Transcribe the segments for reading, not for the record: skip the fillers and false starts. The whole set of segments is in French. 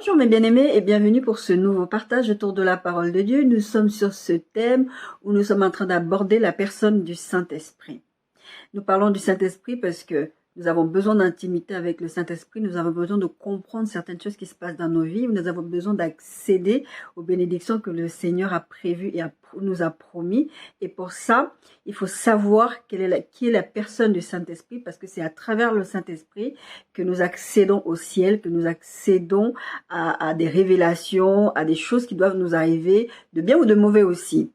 Bonjour mes bien-aimés et bienvenue pour ce nouveau partage autour de la parole de Dieu. Nous sommes sur ce thème où nous sommes en train d'aborder la personne du Saint-Esprit. Nous parlons du Saint-Esprit parce que nous avons besoin d'intimité avec le Saint-Esprit, nous avons besoin de comprendre certaines choses qui se passent dans nos vies, nous avons besoin d'accéder aux bénédictions que le Seigneur a prévues et nous a promis. Et pour ça, il faut savoir qui est la personne du Saint-Esprit, parce que c'est à travers le Saint-Esprit que nous accédons au ciel, que nous accédons à des révélations, à des choses qui doivent nous arriver, de bien ou de mauvais aussi.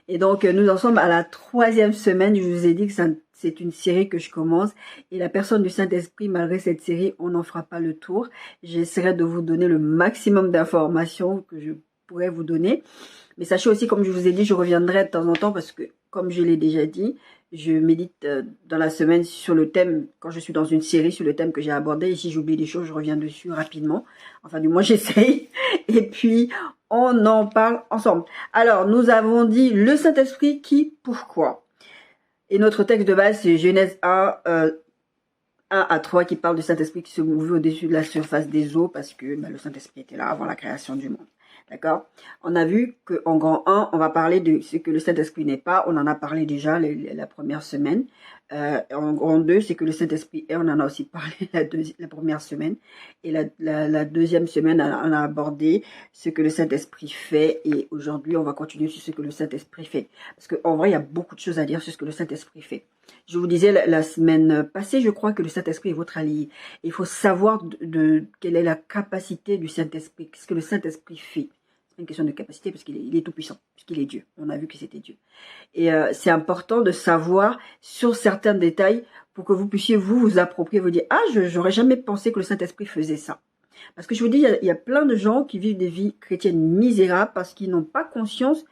Et donc, nous en sommes à la 3e semaine. Je vous ai dit que c'est une série que je commence. Et la personne du Saint-Esprit, malgré cette série, on n'en fera pas le tour. J'essaierai de vous donner le maximum d'informations que je pourrais vous donner. Mais sachez aussi, comme je vous ai dit, je reviendrai de temps en temps parce que, comme je l'ai déjà dit, je médite dans la semaine sur le thème, quand je suis dans une série sur le thème que j'ai abordé. Et si j'oublie des choses, je reviens dessus rapidement. Enfin, du moins, j'essaye. Et puis, on en parle ensemble. Alors, nous avons dit le Saint-Esprit qui, pourquoi. Et notre texte de base, c'est Genèse 1, 1 à 3, qui parle du Saint-Esprit qui se mouvait au-dessus de la surface des eaux parce que le Saint-Esprit était là avant la création du monde. D'accord? On a vu qu'en grand 1, on va parler de ce que le Saint-Esprit n'est pas. On en a parlé déjà la première semaine. En grand 2, c'est que le Saint-Esprit est. On en a aussi parlé la première semaine. Et la deuxième semaine, on a abordé ce que le Saint-Esprit fait. Et aujourd'hui, on va continuer sur ce que le Saint-Esprit fait. Parce qu'en vrai, il y a beaucoup de choses à dire sur ce que le Saint-Esprit fait. Je vous disais la semaine passée, je crois que le Saint-Esprit est votre allié. Il faut savoir quelle est la capacité du Saint-Esprit. Qu'est-ce que le Saint-Esprit fait? C'est une question de capacité parce qu'il est tout puissant, puisqu'il est Dieu. On a vu que c'était Dieu. Et c'est important de savoir sur certains détails pour que vous puissiez vous approprier, vous dire « Ah, j'aurais jamais pensé que le Saint-Esprit faisait ça ». Parce que je vous dis, il y a plein de gens qui vivent des vies chrétiennes misérables parce qu'ils n'ont pas conscience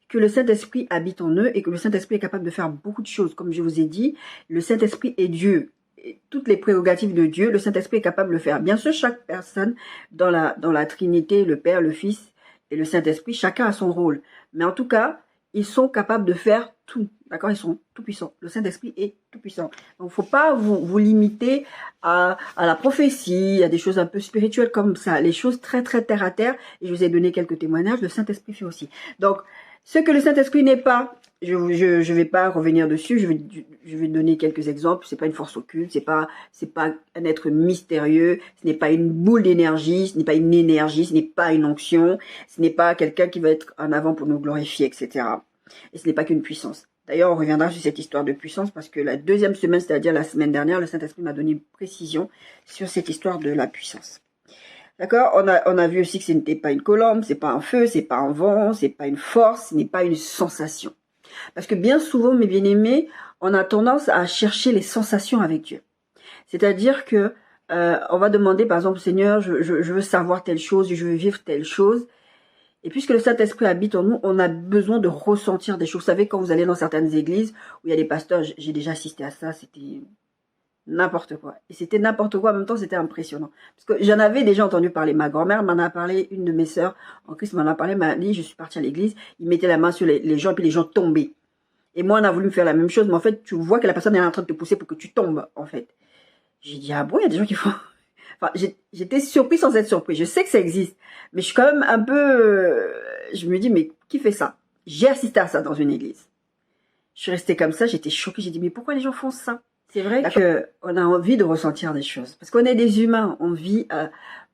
que le Saint-Esprit habite en eux et que le Saint-Esprit est capable de faire beaucoup de choses. Comme je vous ai dit, le Saint-Esprit est Dieu. Et toutes les prérogatives de Dieu, le Saint-Esprit est capable de le faire. Bien sûr, chaque personne dans la Trinité, le Père, le Fils et le Saint-Esprit, chacun a son rôle. Mais en tout cas, ils sont capables de faire tout. D'accord? Ils sont tout puissants. Le Saint-Esprit est tout puissant. Donc, il ne faut pas vous limiter à la prophétie, à des choses un peu spirituelles comme ça. Les choses très, très terre à terre. Et je vous ai donné quelques témoignages. Le Saint-Esprit fait aussi. Donc, ce que le Saint-Esprit n'est pas, je vais pas revenir dessus. Je vais donner quelques exemples. C'est pas une force occulte. C'est pas un être mystérieux. Ce n'est pas une boule d'énergie. Ce n'est pas une énergie. Ce n'est pas une onction. Ce n'est pas quelqu'un qui va être en avant pour nous glorifier, etc. Et ce n'est pas qu'une puissance. D'ailleurs, on reviendra sur cette histoire de puissance parce que la deuxième semaine, c'est-à-dire la semaine dernière, le Saint-Esprit m'a donné une précision sur cette histoire de la puissance. D'accord? On a vu aussi que ce n'était pas une colombe, c'est pas un feu, c'est pas un vent, c'est pas une force, ce n'est pas une sensation. Parce que bien souvent, mes bien-aimés, on a tendance à chercher les sensations avec Dieu. C'est-à-dire que on va demander, par exemple, Seigneur, je veux savoir telle chose, je veux vivre telle chose. Et puisque le Saint-Esprit habite en nous, on a besoin de ressentir des choses. Vous savez, quand vous allez dans certaines églises où il y a des pasteurs, j'ai déjà assisté à ça, c'était n'importe quoi. Et c'était n'importe quoi, en même temps, c'était impressionnant. Parce que j'en avais déjà entendu parler. Ma grand-mère m'en a parlé, une de mes sœurs en Christ m'en a parlé, m'a dit, je suis partie à l'église, il mettait la main sur les gens, puis les gens tombaient. Et moi, on a voulu me faire la même chose, mais en fait, tu vois que la personne est en train de te pousser pour que tu tombes, en fait. J'ai dit, ah bon, il y a des gens qui font... Enfin, j'étais surprise sans être surprise. Je sais que ça existe, mais je suis quand même un peu... je me dis, mais qui fait ça? J'ai assisté à ça dans une église. Je suis restée comme ça, j'étais choquée. J'ai dit, mais pourquoi les gens font ça? C'est vrai qu'on a envie de ressentir des choses. Parce qu'on est des humains. On vit,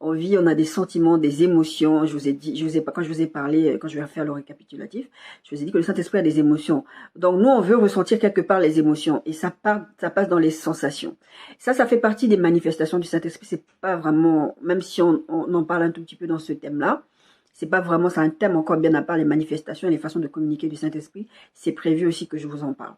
on a des sentiments, des émotions. Je vous ai dit, quand je vous ai parlé, quand je vais faire le récapitulatif, je vous ai dit que le Saint-Esprit a des émotions. Donc nous, on veut ressentir quelque part les émotions. Et ça passe dans les sensations. Ça fait partie des manifestations du Saint-Esprit. C'est pas vraiment, même si on en parle un tout petit peu dans ce thème-là, c'est pas vraiment, c'est un thème encore bien à part, les manifestations et les façons de communiquer du Saint-Esprit. C'est prévu aussi que je vous en parle.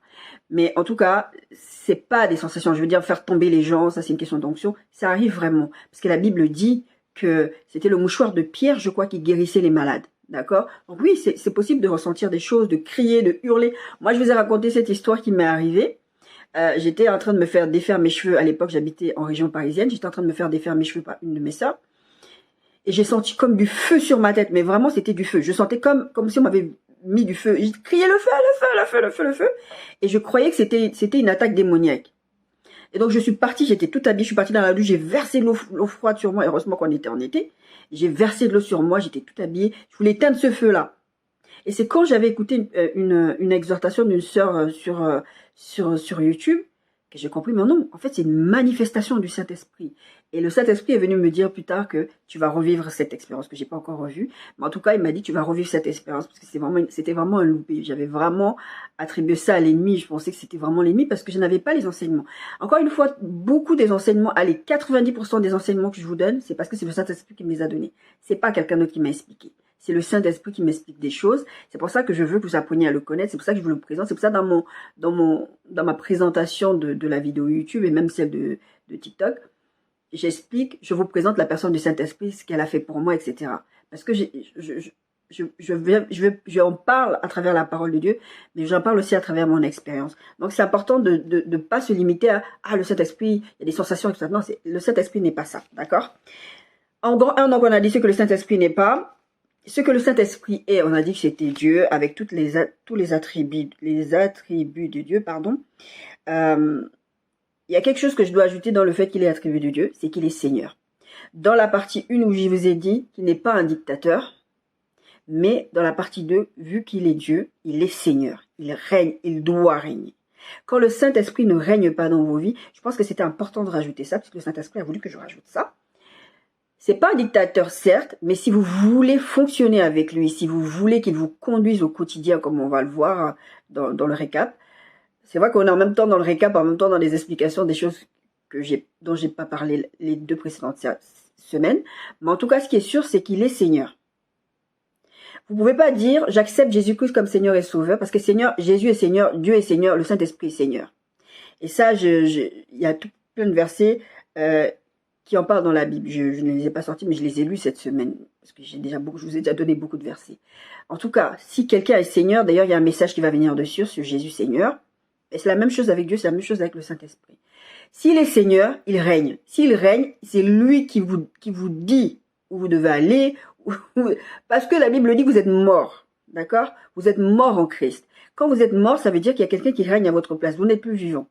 Mais en tout cas, c'est pas des sensations. Je veux dire, faire tomber les gens, ça c'est une question d'onction. Ça arrive vraiment. Parce que la Bible dit que c'était le mouchoir de Pierre, je crois, qui guérissait les malades. D'accord? Donc oui, c'est possible de ressentir des choses, de crier, de hurler. Moi, je vous ai raconté cette histoire qui m'est arrivée. J'étais en train de me faire défaire mes cheveux. À l'époque, j'habitais en région parisienne. J'étais en train de me faire défaire mes cheveux par une de mes sœurs. Et j'ai senti comme du feu sur ma tête, mais vraiment c'était du feu. Je sentais comme si on m'avait mis du feu. J'ai crié le feu, le feu, le feu, le feu, le feu. Et je croyais que c'était une attaque démoniaque. Et donc je suis partie, j'étais toute habillée, je suis partie dans la douche, j'ai versé l'eau froide sur moi, heureusement qu'on était en été. J'ai versé de l'eau sur moi, j'étais toute habillée, je voulais éteindre ce feu-là. Et c'est quand j'avais écouté une exhortation d'une sœur sur YouTube que j'ai compris, mais non, en fait, c'est une manifestation du Saint-Esprit. Et le Saint-Esprit est venu me dire plus tard que tu vas revivre cette expérience que j'ai pas encore revue. Mais en tout cas, il m'a dit tu vas revivre cette expérience parce que c'était vraiment un loupé. J'avais vraiment attribué ça à l'ennemi. Je pensais que c'était vraiment l'ennemi parce que je n'avais pas les enseignements. Encore une fois, beaucoup des enseignements, allez, 90% des enseignements que je vous donne, c'est parce que c'est le Saint-Esprit qui me les a donnés. C'est pas quelqu'un d'autre qui m'a expliqué. C'est le Saint-Esprit qui m'explique des choses. C'est pour ça que je veux que vous appreniez à le connaître. C'est pour ça que je vous le présente. C'est pour ça dans ma présentation de la vidéo YouTube et même celle de TikTok, j'explique, je vous présente la personne du Saint-Esprit, ce qu'elle a fait pour moi, etc. Parce que j'en parle à travers la parole de Dieu, mais j'en parle aussi à travers mon expérience. Donc c'est important de ne pas se limiter à le Saint-Esprit, il y a des sensations, etc. Non, le Saint-Esprit n'est pas ça, d'accord? En gros, donc on a dit ce que le Saint-Esprit n'est pas. Ce que le Saint-Esprit est, on a dit que c'était Dieu, avec tous les attributs de Dieu, pardon. Il y a quelque chose que je dois ajouter dans le fait qu'il est attribut de Dieu, c'est qu'il est Seigneur. Dans la partie 1 où je vous ai dit qu'il n'est pas un dictateur, mais dans la partie 2, vu qu'il est Dieu, il est Seigneur. Il règne, il doit régner. Quand le Saint-Esprit ne règne pas dans vos vies, je pense que c'était important de rajouter ça, parce que le Saint-Esprit a voulu que je rajoute ça. C'est pas un dictateur, certes, mais si vous voulez fonctionner avec lui, si vous voulez qu'il vous conduise au quotidien, comme on va le voir dans le récap, c'est vrai qu'on est en même temps dans le récap, en même temps dans les explications des choses dont j'ai pas parlé les 2 précédentes semaines. Mais en tout cas, ce qui est sûr, c'est qu'il est Seigneur. Vous pouvez pas dire, j'accepte Jésus-Christ comme Seigneur et Sauveur, parce que Jésus est Seigneur, Dieu est Seigneur, le Saint-Esprit est Seigneur. Et ça, il y a tout plein de versets qui en parlent dans la Bible. Je ne les ai pas sortis, mais je les ai lus cette semaine, parce que je vous ai déjà donné beaucoup de versets. En tout cas, si quelqu'un est Seigneur, d'ailleurs, il y a un message qui va venir dessus, sur Jésus Seigneur. Et c'est la même chose avec Dieu, c'est la même chose avec le Saint-Esprit. S'il est Seigneur, il règne. S'il règne, c'est lui qui vous dit où vous devez aller, parce que la Bible dit que vous êtes mort. D'accord? Vous êtes mort en Christ. Quand vous êtes mort, ça veut dire qu'il y a quelqu'un qui règne à votre place. Vous n'êtes plus vivant.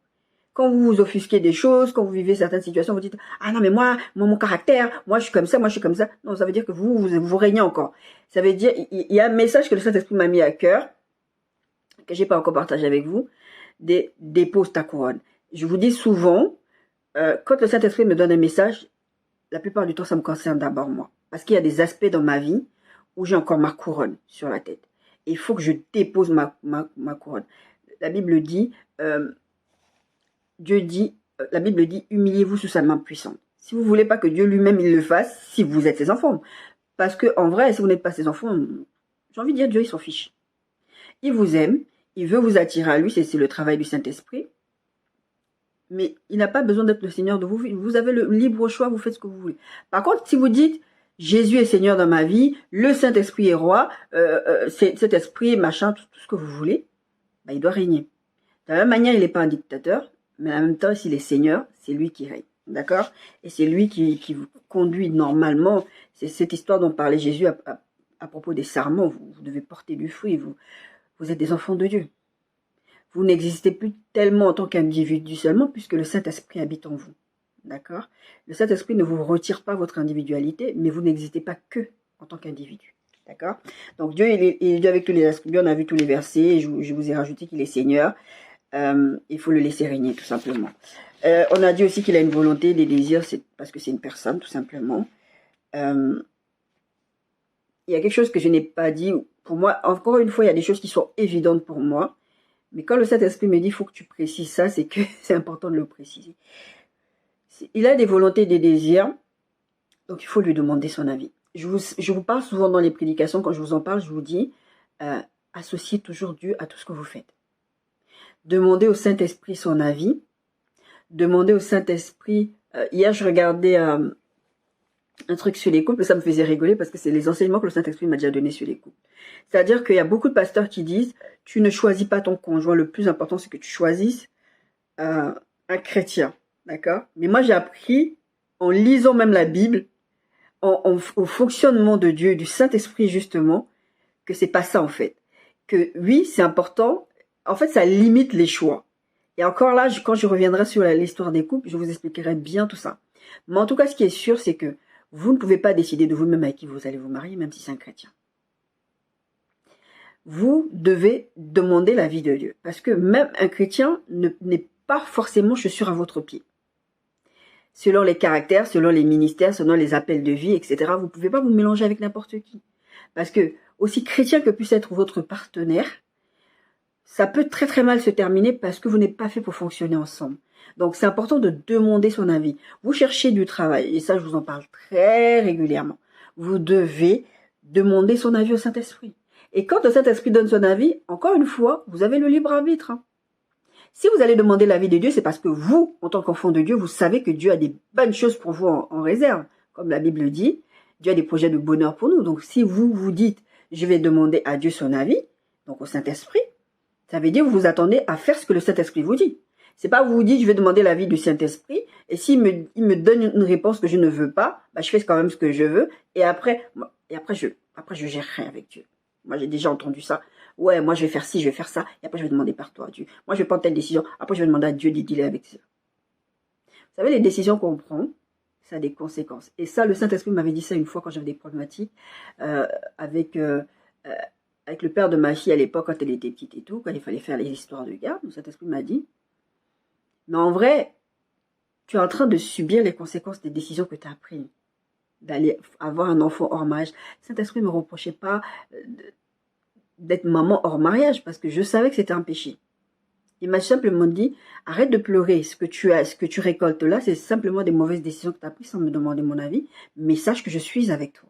Quand vous vous offusquez des choses, quand vous vivez certaines situations, vous dites « Ah non, mais moi, mon caractère, moi je suis comme ça, moi je suis comme ça. » Non, ça veut dire que vous régnez encore. Ça veut dire, il y a un message que le Saint-Esprit m'a mis à cœur, que j'ai pas encore partagé avec vous, dépose ta couronne. Je vous dis souvent, quand le Saint-Esprit me donne un message, la plupart du temps, ça me concerne d'abord moi. Parce qu'il y a des aspects dans ma vie où j'ai encore ma couronne sur la tête. Et il faut que je dépose ma couronne. La Bible dit, la Bible dit, humiliez-vous sous sa main puissante. Si vous voulez pas que Dieu lui-même il le fasse, si vous êtes ses enfants. Parce que en vrai, si vous n'êtes pas ses enfants, j'ai envie de dire, Dieu, il s'en fiche. Il vous aime, il veut vous attirer à lui, c'est le travail du Saint-Esprit. Mais il n'a pas besoin d'être le Seigneur de vous. Vous avez le libre choix, vous faites ce que vous voulez. Par contre, si vous dites, Jésus est Seigneur dans ma vie, le Saint-Esprit est roi, cet esprit, machin, tout ce que vous voulez, bah, il doit régner. De la même manière, il n'est pas un dictateur, mais en même temps, s'il est Seigneur, c'est lui qui règne. D'accord? Et c'est lui qui vous conduit normalement. C'est cette histoire dont parlait Jésus à propos des sarments. Vous devez porter du fruit, vous êtes des enfants de Dieu. Vous n'existez plus tellement en tant qu'individu seulement, puisque le Saint-Esprit habite en vous. D'accord? Le Saint-Esprit ne vous retire pas votre individualité, mais vous n'existez pas que en tant qu'individu. D'accord? Donc Dieu, il est Dieu avec tous les attributs, on a vu tous les versets, je vous ai rajouté qu'il est Seigneur. Il faut le laisser régner, tout simplement. On a dit aussi qu'il a une volonté, des désirs, c'est parce que c'est une personne, tout simplement. Il y a quelque chose que je n'ai pas dit. Pour moi, encore une fois, il y a des choses qui sont évidentes pour moi. Mais quand le Saint-Esprit me dit, il faut que tu précises ça, c'est que c'est important de le préciser. Il a des volontés, des désirs, donc il faut lui demander son avis. Je vous parle souvent dans les prédications, quand je vous en parle, je vous dis, associez toujours Dieu à tout ce que vous faites. Demandez au Saint-Esprit son avis. Demandez au Saint-Esprit... hier, je regardais un truc sur les couples, ça me faisait rigoler parce que c'est les enseignements que le Saint-Esprit m'a déjà donné sur les couples. C'est-à-dire qu'il y a beaucoup de pasteurs qui disent, tu ne choisis pas ton conjoint, le plus important c'est que tu choisisses un chrétien, d'accord? Mais moi j'ai appris, en lisant même la Bible, au fonctionnement de Dieu, du Saint-Esprit justement, que c'est pas ça en fait. Que oui, c'est important, en fait ça limite les choix. Et encore là, quand je reviendrai sur l'histoire des couples, je vous expliquerai bien tout ça. Mais en tout cas, ce qui est sûr, c'est que vous ne pouvez pas décider de vous-même avec qui vous allez vous marier, même si c'est un chrétien. Vous devez demander l'avis de Dieu. Parce que même un chrétien n'est pas forcément chaussure à votre pied. Selon les caractères, selon les ministères, selon les appels de vie, etc., vous ne pouvez pas vous mélanger avec n'importe qui. Parce que, aussi chrétien que puisse être votre partenaire, ça peut très très mal se terminer parce que vous n'êtes pas fait pour fonctionner ensemble. Donc c'est important de demander son avis. Vous cherchez du travail, et ça je vous en parle très régulièrement. Vous devez demander son avis au Saint-Esprit. Et quand le Saint-Esprit donne son avis, encore une fois, vous avez le libre arbitre. Si vous allez demander l'avis de Dieu, c'est parce que vous, en tant qu'enfant de Dieu, vous savez que Dieu a des bonnes choses pour vous en réserve. Comme la Bible dit, Dieu a des projets de bonheur pour nous. Donc si vous vous dites, je vais demander à Dieu son avis, donc au Saint-Esprit, ça veut dire que vous vous attendez à faire ce que le Saint-Esprit vous dit. C'est pas vous vous dites, je vais demander l'avis du Saint-Esprit, et s'il me donne une réponse que je ne veux pas, bah, je fais quand même ce que je veux, et après je gérerai avec Dieu. Moi, j'ai déjà entendu ça. Ouais, moi, je vais faire ci, je vais faire ça, et après, je vais demander par toi, Dieu. Moi, je vais prendre telle décision, après, je vais demander à Dieu de dealer avec ça. Vous savez, les décisions qu'on prend, ça a des conséquences. Et ça, le Saint-Esprit m'avait dit ça une fois quand j'avais des problématiques avec le père de ma fille à l'époque, quand elle était petite et tout, quand il fallait faire les histoires de garde. Le Saint-Esprit m'a dit, mais en vrai, tu es en train de subir les conséquences des décisions que tu as prises. D'aller avoir un enfant hors mariage. Le Saint-Esprit ne me reprochait pas d'être maman hors mariage parce que je savais que c'était un péché. Il m'a simplement dit, arrête de pleurer, ce que tu récoltes là, c'est simplement des mauvaises décisions que tu as prises sans me demander mon avis, mais sache que je suis avec toi.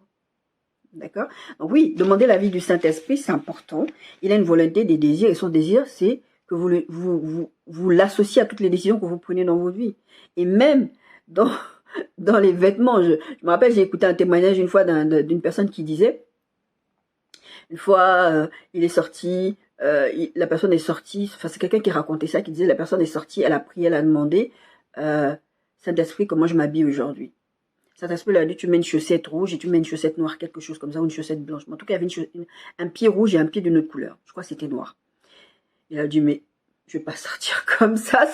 D'accord? Donc oui, demander l'avis du Saint-Esprit, c'est important. Il a une volonté, des désirs, et son désir, c'est que vous l'associez à toutes les décisions que vous prenez dans votre vie. Et même dans les vêtements, je me rappelle, j'ai écouté un témoignage une fois d'une personne qui disait, une fois, il est sorti, la personne est sortie, enfin c'est quelqu'un qui racontait ça, qui disait, la personne est sortie, elle a prié, elle a demandé, Saint-Esprit, comment je m'habille aujourd'hui? Saint-Esprit lui a dit, tu mets une chaussette rouge et tu mets une chaussette noire, quelque chose comme ça, ou une chaussette blanche. Mais en tout cas, il y avait un pied rouge et un pied d'une autre couleur. Je crois que c'était noir. Il a dit, mais je vais pas sortir comme ça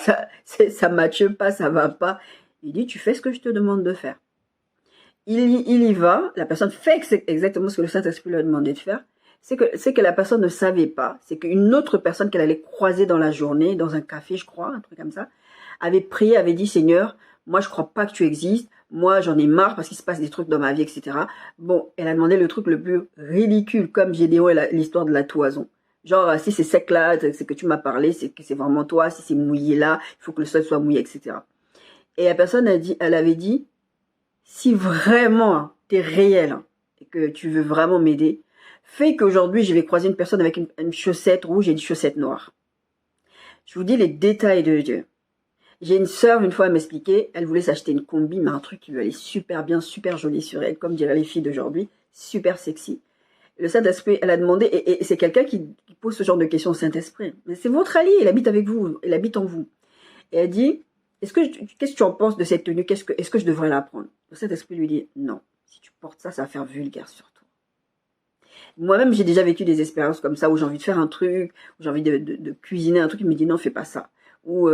matche pas, ça va pas. Il dit, tu fais ce que je te demande de faire. Il y va, la personne fait exactement ce que le Saint-Esprit lui a demandé de faire. C'est que la personne ne savait pas, c'est qu'une autre personne qu'elle allait croiser dans la journée, dans un café, je crois, un truc comme ça, avait prié, avait dit, Seigneur, moi je crois pas que tu existes, moi j'en ai marre parce qu'il se passe des trucs dans ma vie, etc. Bon, elle a demandé le truc le plus ridicule, comme Gédéon et l'histoire de la toison. Genre, si c'est sec là, c'est que tu m'as parlé, c'est que c'est vraiment toi, si c'est mouillé là, il faut que le sol soit mouillé, etc. Et la personne elle avait dit, si vraiment t'es réel hein, et que tu veux vraiment m'aider, fais qu'aujourd'hui je vais croiser une personne avec une chaussette rouge et une chaussette noire. Je vous dis les détails de Dieu. J'ai une sœur, une fois, elle m'expliquait, elle voulait s'acheter une combi, mais un truc qui lui allait super bien, super joli sur elle, comme diraient les filles d'aujourd'hui, super sexy. Le Saint-Esprit, elle a demandé, et c'est quelqu'un qui pose ce genre de questions au Saint-Esprit. Mais c'est votre allié, il habite avec vous, il habite en vous. Et elle dit, qu'est-ce que tu en penses de cette tenue? Est-ce que je devrais la prendre? Le Saint-Esprit lui dit, non, si tu portes ça, ça va faire vulgaire sur toi. Moi-même, j'ai déjà vécu des expériences comme ça, où j'ai envie de faire un truc, où j'ai envie de cuisiner un truc, il me dit, non, fais pas ça. Ou,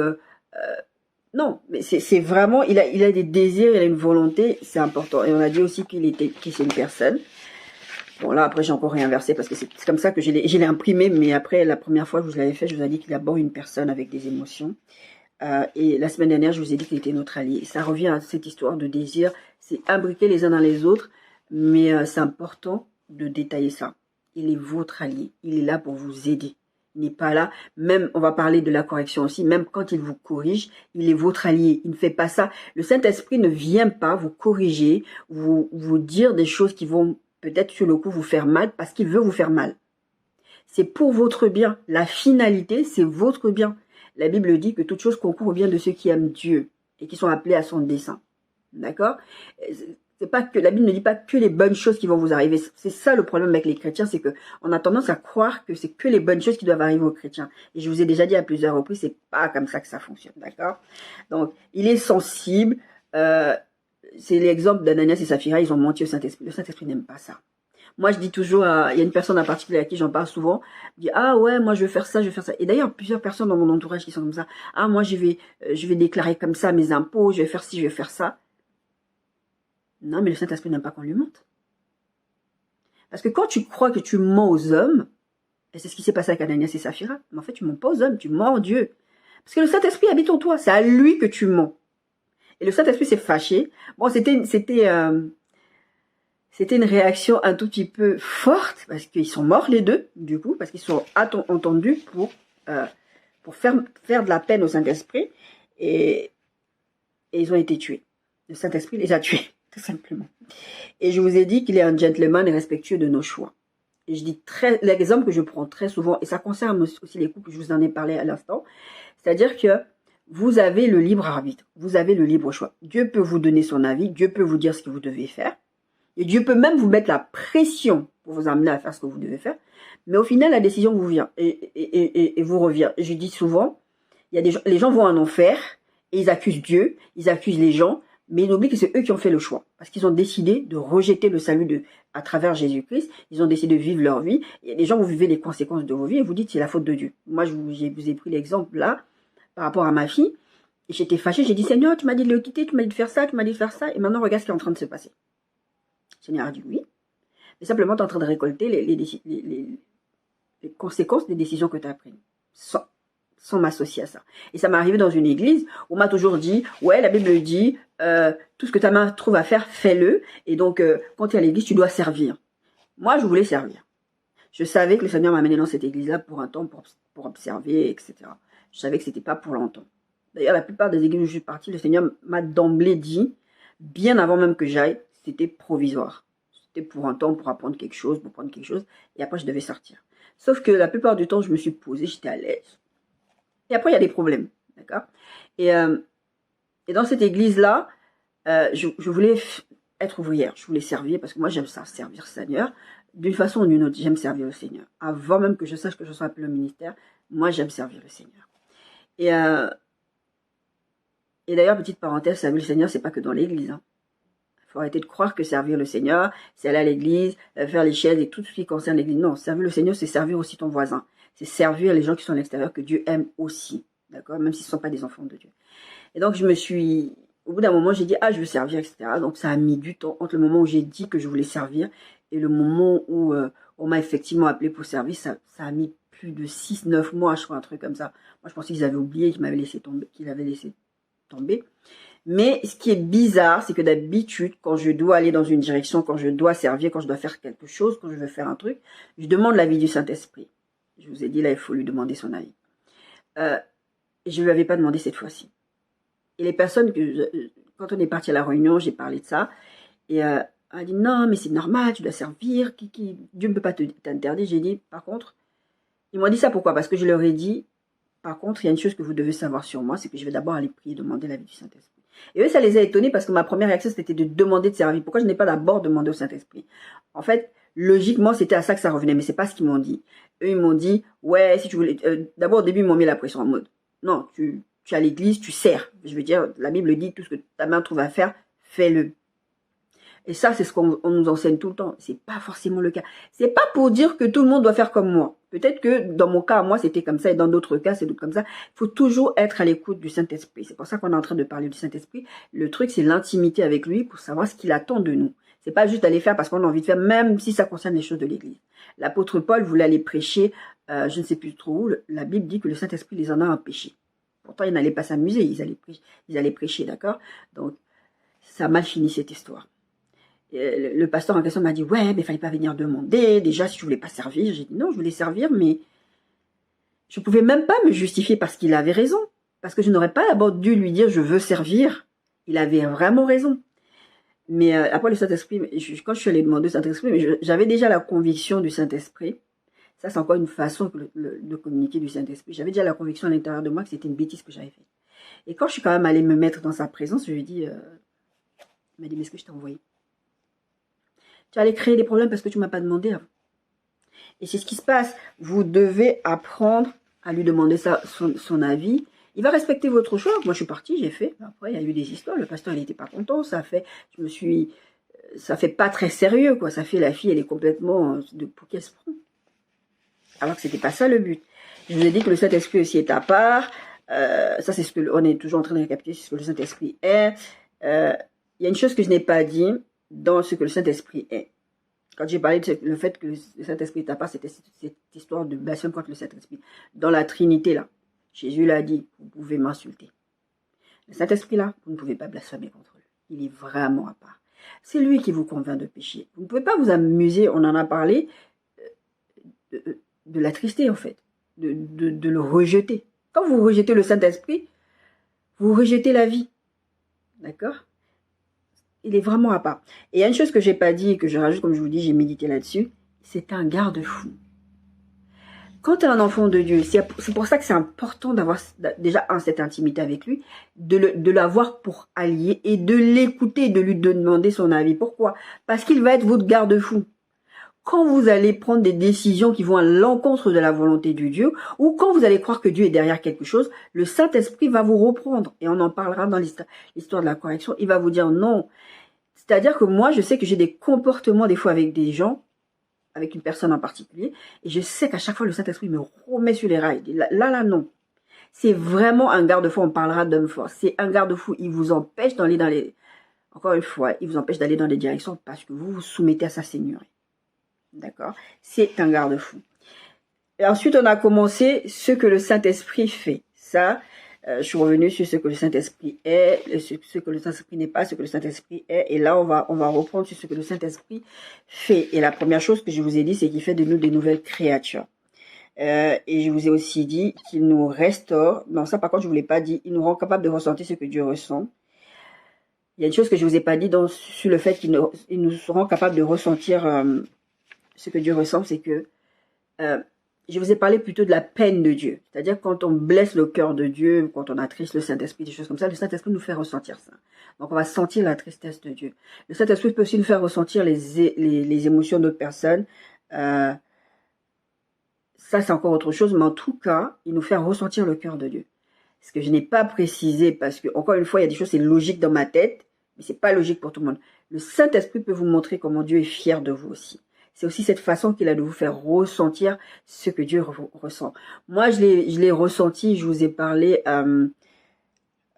non, mais c'est vraiment, il a des désirs, il a une volonté, c'est important. Et on a dit aussi qu'il c'est une personne. Bon, là, après, j'ai encore réinversé parce que c'est comme ça que je l'ai imprimé, mais après, la première fois que je l'avais fait, je vous ai dit qu'il aborde une personne avec des émotions. Et la semaine dernière, je vous ai dit qu'il était notre allié. Ça revient à cette histoire de désir. C'est imbriqué les uns dans les autres, mais c'est important de détailler ça. Il est votre allié. Il est là pour vous aider. Il n'est pas là. Même, on va parler de la correction aussi. Même quand il vous corrige, il est votre allié. Il ne fait pas ça. Le Saint-Esprit ne vient pas vous corriger, vous dire des choses qui vont peut-être sur le coup vous faire mal parce qu'il veut vous faire mal. C'est pour votre bien. La finalité, c'est votre bien. La Bible dit que toute chose concourt au bien de ceux qui aiment Dieu et qui sont appelés à son dessein. D'accord? C'est pas que la Bible ne dit pas que les bonnes choses qui vont vous arriver. C'est ça le problème avec les chrétiens, c'est que on a tendance à croire que c'est que les bonnes choses qui doivent arriver aux chrétiens. Et je vous ai déjà dit à plusieurs reprises, c'est pas comme ça que ça fonctionne, d'accord? Donc, il est sensible. C'est l'exemple d'Ananias et Saphira, ils ont menti au Saint-Esprit. Le Saint-Esprit n'aime pas ça. Moi, je dis toujours, il y a une personne en particulier à qui j'en parle souvent, je dis, ah ouais, moi je vais faire ça, je vais faire ça. Et d'ailleurs, plusieurs personnes dans mon entourage qui sont comme ça. Ah, moi je vais déclarer comme ça mes impôts, je vais faire ci, je vais faire ça. Non, mais le Saint-Esprit n'aime pas qu'on lui mente. Parce que quand tu crois que tu mens aux hommes, et c'est ce qui s'est passé avec Ananias et Saphira, mais en fait, tu mens pas aux hommes, tu mens en Dieu. Parce que le Saint-Esprit habite en toi, c'est à lui que tu mens. Et le Saint-Esprit s'est fâché. Bon, c'était une réaction un tout petit peu forte, parce qu'ils sont morts les deux, du coup, parce qu'ils sont entendus pour faire de la peine au Saint-Esprit, et ils ont été tués. Le Saint-Esprit les a tués, tout simplement. Et je vous ai dit qu'il est un gentleman et respectueux de nos choix. Et je dis l'exemple que je prends très souvent, et ça concerne aussi les couples, je vous en ai parlé à l'instant, c'est-à-dire que vous avez le libre arbitre, vous avez le libre choix. Dieu peut vous donner son avis, Dieu peut vous dire ce que vous devez faire, et Dieu peut même vous mettre la pression pour vous amener à faire ce que vous devez faire, mais au final, la décision vous vient et vous revient. Et je dis souvent, les gens vont en enfer, et ils accusent Dieu, ils accusent les gens, mais ils oublient que c'est eux qui ont fait le choix, parce qu'ils ont décidé de rejeter le salut à travers Jésus-Christ, ils ont décidé de vivre leur vie, et les gens, vous vivez les conséquences de vos vies, et vous dites c'est la faute de Dieu. Moi, je vous ai pris l'exemple là, par rapport à ma fille, et j'étais fâchée, j'ai dit Seigneur, tu m'as dit de le quitter, tu m'as dit de faire ça, tu m'as dit de faire ça, et maintenant regarde ce qui est en train de se passer. Le Seigneur a dit oui, mais simplement tu es en train de récolter les conséquences des décisions que tu as prises, sans m'associer à ça. Et ça m'est arrivé dans une église où on m'a toujours dit, ouais, la Bible dit, tout ce que ta main trouve à faire, fais-le, et donc quand tu es à l'église, tu dois servir. Moi, je voulais servir. Je savais que le Seigneur m'a amené dans cette église-là pour un temps, pour observer, etc. Je savais que c'était pas pour longtemps. D'ailleurs, la plupart des églises où je suis partie, le Seigneur m'a d'emblée dit, bien avant même que j'aille, c'était provisoire. C'était pour un temps, pour apprendre quelque chose, pour prendre quelque chose, et après je devais sortir. Sauf que la plupart du temps, je me suis posée, j'étais à l'aise. Et après, il y a des problèmes, d'accord, et dans cette église-là, je voulais être ouvrière, je voulais servir, parce que moi j'aime ça, servir le Seigneur. D'une façon ou d'une autre, j'aime servir le Seigneur. Avant même que je sache que je sois appelée au ministère, moi j'aime servir le Seigneur. Et d'ailleurs, petite parenthèse, servir le Seigneur, c'est pas que dans l'église. Hein. Il faut arrêter de croire que servir le Seigneur, c'est aller à l'église, faire les chaises et tout ce qui concerne l'église. Non, servir le Seigneur, c'est servir aussi ton voisin. C'est servir les gens qui sont à l'extérieur, que Dieu aime aussi. D'accord? Même s'ils ne sont pas des enfants de Dieu. Et donc, au bout d'un moment, j'ai dit, je veux servir, etc. Donc, ça a mis du temps entre le moment où j'ai dit que je voulais servir et le moment où on m'a effectivement appelé pour servir. Ça a mis plus de 6-9 mois, je crois, un truc comme ça. Moi, je pensais qu'ils avaient oublié, qu'ils m'avaient laissé tomber, Mais ce qui est bizarre, c'est que d'habitude, quand je dois aller dans une direction, quand je dois servir, quand je dois faire quelque chose, quand je veux faire un truc, je demande l'avis du Saint-Esprit. Je vous ai dit, là, il faut lui demander son avis. Et je ne lui avais pas demandé cette fois-ci. Et les personnes, quand on est parti à la réunion, j'ai parlé de ça, et elle a dit, non, mais c'est normal, tu dois servir, Dieu ne peut pas t'interdire. J'ai dit, par contre, ils m'ont dit ça pourquoi? Parce que je leur ai dit, par contre, il y a une chose que vous devez savoir sur moi, c'est que je vais d'abord aller prier, demander l'avis du Saint-Esprit. Et eux, ça les a étonnés parce que ma première réaction, c'était de demander de servir. Pourquoi je n'ai pas d'abord demandé au Saint-Esprit? En fait, logiquement, c'était à ça que ça revenait, mais c'est pas ce qu'ils m'ont dit. Eux, ils m'ont dit, ouais, si tu voulais... d'abord, au début, ils m'ont mis la pression en mode, non, tu es à l'église, tu sers. Je veux dire, la Bible dit, tout ce que ta main trouve à faire, fais-le. Et ça, c'est ce qu'on nous enseigne tout le temps. C'est pas forcément le cas. C'est pas pour dire que tout le monde doit faire comme moi. Peut-être que dans mon cas, moi, c'était comme ça, et dans d'autres cas, c'est comme ça. Il faut toujours être à l'écoute du Saint-Esprit. C'est pour ça qu'on est en train de parler du Saint-Esprit. Le truc, c'est l'intimité avec lui pour savoir ce qu'il attend de nous. C'est pas juste aller faire parce qu'on a envie de faire, même si ça concerne les choses de l'Église. L'apôtre Paul voulait aller prêcher, je ne sais plus trop où. La Bible dit que le Saint-Esprit les en a empêchés. Pourtant, ils n'allaient pas s'amuser, ils allaient prêcher, d'accord? Donc, ça a mal fini cette histoire. Le pasteur en question m'a dit, ouais, mais il fallait pas venir demander, déjà, si je voulais pas servir. J'ai dit, non, je voulais servir, mais je pouvais même pas me justifier parce qu'il avait raison. Parce que je n'aurais pas d'abord dû lui dire, je veux servir. Il avait vraiment raison. Mais après le Saint-Esprit, quand je suis allée demander au Saint-Esprit, j'avais déjà la conviction du Saint-Esprit. Ça, c'est encore une façon de communiquer du Saint-Esprit. J'avais déjà la conviction à l'intérieur de moi que c'était une bêtise que j'avais faite. Et quand je suis quand même allée me mettre dans sa présence, je lui ai dit, il m'a dit, mais est-ce que je t'ai envoyé? Tu allais créer des problèmes parce que tu ne m'as pas demandé avant. Et c'est ce qui se passe. Vous devez apprendre à lui demander son avis. Il va respecter votre choix. Moi, je suis partie, j'ai fait. Après, il y a eu des histoires. Le pasteur, il n'était pas content. Ça a fait. Je me suis ça fait pas très sérieux, quoi. Ça fait la fille, elle est complètement pour qu'elle se prend. Alors que c'était pas ça le but. Je vous ai dit que le Saint-Esprit aussi est à part. Ça, c'est ce que on est toujours en train de récapituler, c'est ce que le Saint-Esprit est. Il y a une chose que je n'ai pas dit dans ce que le Saint-Esprit est. Quand j'ai parlé de le fait que le Saint-Esprit est à part, c'était cette histoire de blasphème contre le Saint-Esprit. Dans la Trinité, là, Jésus l'a dit, vous pouvez m'insulter. Le Saint-Esprit, là, vous ne pouvez pas blasphémer contre lui. Il est vraiment à part. C'est lui qui vous convainc de pécher. Vous ne pouvez pas vous amuser, on en a parlé, de l'attrister, en fait, de le rejeter. Quand vous rejetez le Saint-Esprit, vous rejetez la vie. D'accord? Il est vraiment à part. Et il y a une chose que je n'ai pas dit et que je rajoute, comme je vous dis, j'ai médité là-dessus, c'est un garde-fou. Quand tu es un enfant de Dieu, c'est pour ça que c'est important d'avoir déjà cette intimité avec lui, de l'avoir pour allié et de l'écouter, de lui demander son avis. Pourquoi? Parce qu'il va être votre garde-fou. Quand vous allez prendre des décisions qui vont à l'encontre de la volonté de Dieu, ou quand vous allez croire que Dieu est derrière quelque chose, le Saint-Esprit va vous reprendre. Et on en parlera dans l'histoire de la correction. Il va vous dire non. C'est-à-dire que moi, je sais que j'ai des comportements des fois avec des gens, avec une personne en particulier, et je sais qu'à chaque fois, le Saint-Esprit me remet sur les rails. Là, non. C'est vraiment un garde-fou, on parlera d'homme fort. C'est un garde-fou, il vous empêche d'aller dans les... Encore une fois, il vous empêche d'aller dans les directions parce que vous vous soumettez à sa seigneurie. D'accord? C'est un garde-fou. Et ensuite, on a commencé ce que le Saint-Esprit fait. Ça, je suis revenue sur ce que le Saint-Esprit est, ce que le Saint-Esprit n'est pas, ce que le Saint-Esprit est. Et là, on va reprendre sur ce que le Saint-Esprit fait. Et la première chose que je vous ai dit, c'est qu'il fait de nous des nouvelles créatures. Et je vous ai aussi dit qu'il nous restaure. Non, ça, par contre, je ne vous l'ai pas dit. Il nous rend capable de ressentir ce que Dieu ressent. Il y a une chose que je ne vous ai pas dit sur le fait qu'il nous rend capable de ressentir ce que Dieu ressent, c'est que je vous ai parlé plutôt de la peine de Dieu. C'est-à-dire quand on blesse le cœur de Dieu, quand on attriste le Saint-Esprit, des choses comme ça, le Saint-Esprit nous fait ressentir ça. Donc on va sentir la tristesse de Dieu. Le Saint-Esprit peut aussi nous faire ressentir les émotions d'autres personnes. Ça, c'est encore autre chose, mais en tout cas, il nous fait ressentir le cœur de Dieu. Ce que je n'ai pas précisé, parce que, encore une fois, il y a des choses, c'est logique dans ma tête, mais c'est pas logique pour tout le monde. Le Saint-Esprit peut vous montrer comment Dieu est fier de vous aussi. C'est aussi cette façon qu'il a de vous faire ressentir ce que Dieu ressent. Moi, je l'ai ressenti, je vous ai parlé, je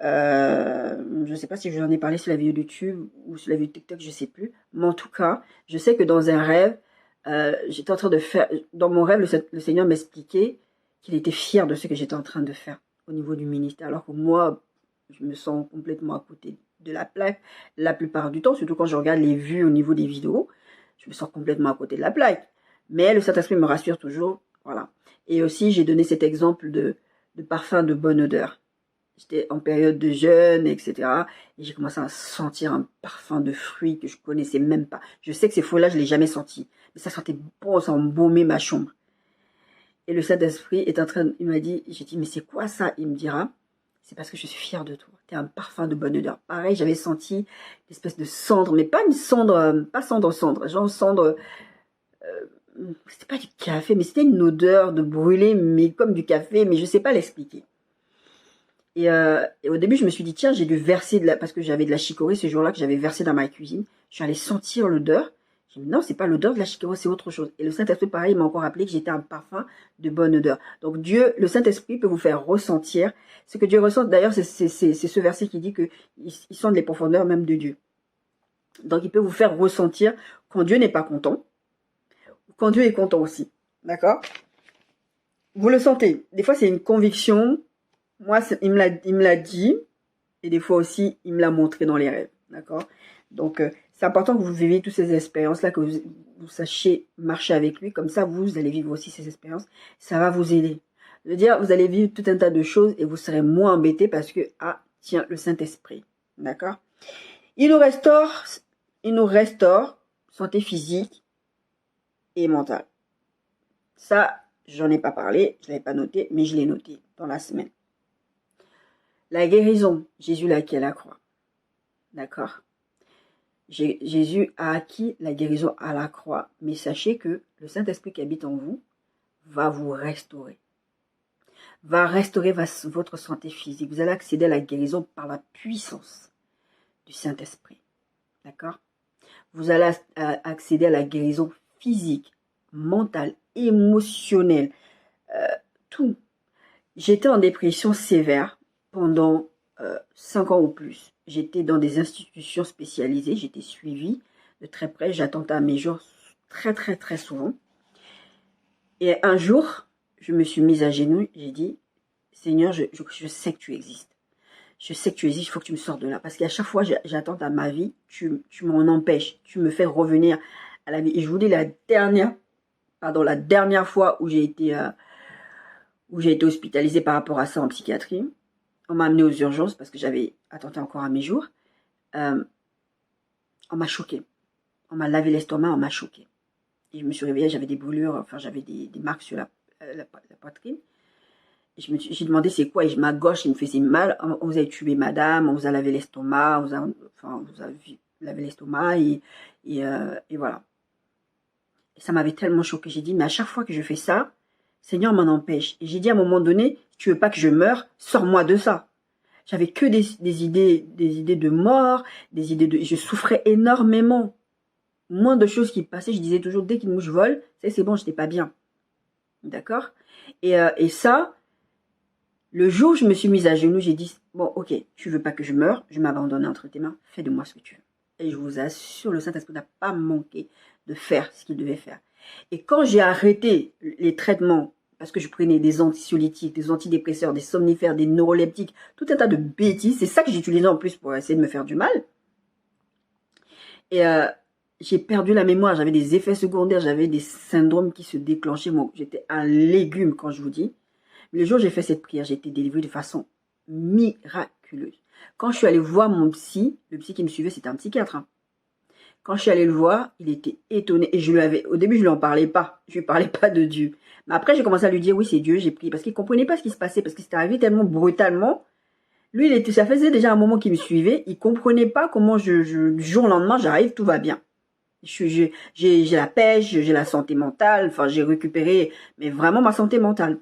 ne sais pas si je vous en ai parlé sur la vidéo YouTube ou sur la vidéo TikTok, je ne sais plus. Mais en tout cas, je sais que dans un rêve, j'étais en train de faire, dans mon rêve, le Seigneur m'expliquait qu'il était fier de ce que j'étais en train de faire au niveau du ministère. Alors que moi, je me sens complètement à côté de la plaque la plupart du temps, surtout quand je regarde les vues au niveau des vidéos. Je me sens complètement à côté de la plaque. Mais le Saint-Esprit me rassure toujours. Voilà. Et aussi, j'ai donné cet exemple de parfum de bonne odeur. J'étais en période de jeûne, etc. Et j'ai commencé à sentir un parfum de fruits que je connaissais même pas. Je sais que ces fruits-là, je ne l'ai jamais senti. Mais ça sentait bon, ça embaumait ma chambre. Et le Saint-Esprit est en train, il m'a dit, j'ai dit, mais c'est quoi ça? Il me dira, c'est parce que je suis fière de toi. Tu es un parfum de bonne odeur. Pareil, j'avais senti une espèce de cendre, mais pas une cendre, pas cendre, genre cendre, c'était pas du café, mais c'était une odeur de brûlé, mais comme du café, mais je sais pas l'expliquer. Et au début, je me suis dit, tiens, j'ai dû verser parce que j'avais de la chicorée ce jour-là que j'avais versé dans ma cuisine. Je suis allée sentir l'odeur. J'ai dit, non, c'est pas l'odeur de la chicorée, c'est autre chose. Et le Saint-Esprit, pareil, m'a encore rappelé que j'étais un parfum de bonne odeur. Donc Dieu, le Saint-Esprit peut vous faire ressentir ce que Dieu ressent. D'ailleurs, c'est ce verset qui dit qu'ils sont les profondeurs même de Dieu. Donc il peut vous faire ressentir quand Dieu n'est pas content, ou quand Dieu est content aussi. D'accord? Vous le sentez. Des fois, c'est une conviction. Moi, il me l'a dit, et des fois aussi, il me l'a montré dans les rêves, d'accord? Donc, c'est important que vous viviez toutes ces expériences-là, que vous sachiez marcher avec lui, comme ça, vous allez vivre aussi ces expériences, ça va vous aider. Je veux dire, vous allez vivre tout un tas de choses, et vous serez moins embêtés parce que, ah, tiens, le Saint-Esprit, d'accord? Il nous restaure santé physique et mentale. Ça, j'en ai pas parlé, je l'avais pas noté, mais je l'ai noté dans la semaine. La guérison, Jésus l'a acquis à la croix. D'accord? Jésus a acquis la guérison à la croix. Mais sachez que le Saint-Esprit qui habite en vous va vous restaurer. Va restaurer votre santé physique. Vous allez accéder à la guérison par la puissance du Saint-Esprit. D'accord? vous allez accéder à la guérison physique, mentale, émotionnelle, tout. J'étais en dépression sévère pendant 5 ans ou plus. J'étais dans des institutions spécialisées, j'étais suivie de très près, j'attendais à mes jours très très très souvent. Et un jour, je me suis mise à genoux, j'ai dit, Seigneur, je sais que tu existes. Je sais que tu existes, il faut que tu me sortes de là. Parce qu'à chaque fois, j'attends à ma vie, tu m'en empêches, tu me fais revenir à la vie. Et je vous dis la dernière fois où j'ai été hospitalisée par rapport à ça en psychiatrie, on m'a amenée aux urgences parce que j'avais attenté encore à mes jours. On m'a choquée. On m'a lavé l'estomac, on m'a choquée. Et je me suis réveillée, j'avais des brûlures, enfin j'avais des marques sur la poitrine. J'ai demandé c'est quoi, et ma gauche, il me faisait mal. On vous a tué madame, on vous a lavé l'estomac, on vous a lavé l'estomac, et voilà. Et ça m'avait tellement choqué. J'ai dit, mais à chaque fois que je fais ça, Seigneur m'en empêche. Et j'ai dit à un moment donné, tu veux pas que je meure, sors-moi de ça. J'avais que des idées de mort, je souffrais énormément. Moins de choses qui passaient, je disais toujours, dès qu'une mouche vole, c'est bon, j'étais pas bien. D'accord? Et ça, le jour où je me suis mise à genoux, j'ai dit, bon, ok, tu veux pas que je meure, je m'abandonne entre tes mains, fais de moi ce que tu veux. Et je vous assure, le Saint-Esprit n'a pas manqué de faire ce qu'il devait faire. Et quand j'ai arrêté les traitements, parce que je prenais des anxiolytiques, des antidépresseurs, des somnifères, des neuroleptiques, tout un tas de bêtises, c'est ça que j'utilisais en plus pour essayer de me faire du mal. Et j'ai perdu la mémoire, j'avais des effets secondaires, j'avais des syndromes qui se déclenchaient. Moi, j'étais un légume quand je vous dis. Le jour où j'ai fait cette prière, j'ai été délivrée de façon miraculeuse. Quand je suis allée voir mon psy, le psy qui me suivait, c'était un psychiatre. Hein. Quand je suis allée le voir, il était étonné. Et au début, je lui en parlais pas. Je lui parlais pas de Dieu. Mais après, j'ai commencé à lui dire, oui, c'est Dieu, j'ai prié. Parce qu'il comprenait pas ce qui se passait, parce que c'était arrivé tellement brutalement. Lui, ça faisait déjà un moment qu'il me suivait. Il comprenait pas comment du jour au lendemain, j'arrive, tout va bien. J'ai la pêche, j'ai la santé mentale. Enfin, j'ai récupéré, mais vraiment ma santé mentale.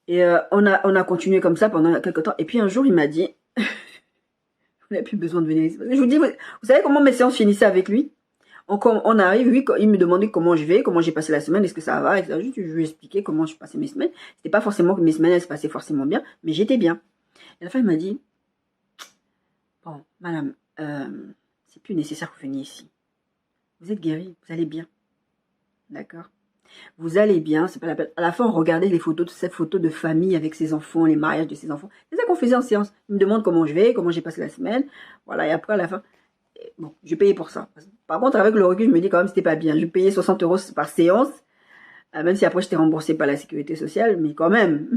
Et on a continué comme ça pendant quelques temps. Et puis un jour, il m'a dit, vous n'avez plus besoin de venir ici. Je vous dis, vous savez comment mes séances finissaient avec lui? On arrive, lui, il me demandait comment je vais, comment j'ai passé la semaine, est-ce que ça va, etc. Je lui expliquais comment je passais mes semaines. C'était pas forcément que mes semaines, elles se passaient forcément bien, mais j'étais bien. Et à la fin, il m'a dit, bon, madame, c'est plus nécessaire que vous veniez ici. Vous êtes guérie, vous allez bien. D'accord? Vous allez bien, c'est pas la peine. À la fin, on regardait les photos, cette photo de famille avec ses enfants, les mariages de ses enfants. C'est ça qu'on faisait en séance. Il me demande comment je vais, comment j'ai passé la semaine. Voilà, et après, à la fin, bon, je payais pour ça. Par contre, avec le recul, je me dis quand même, c'était pas bien. Je payais 60 € par séance, même si après, j'étais remboursée par la sécurité sociale, mais quand même.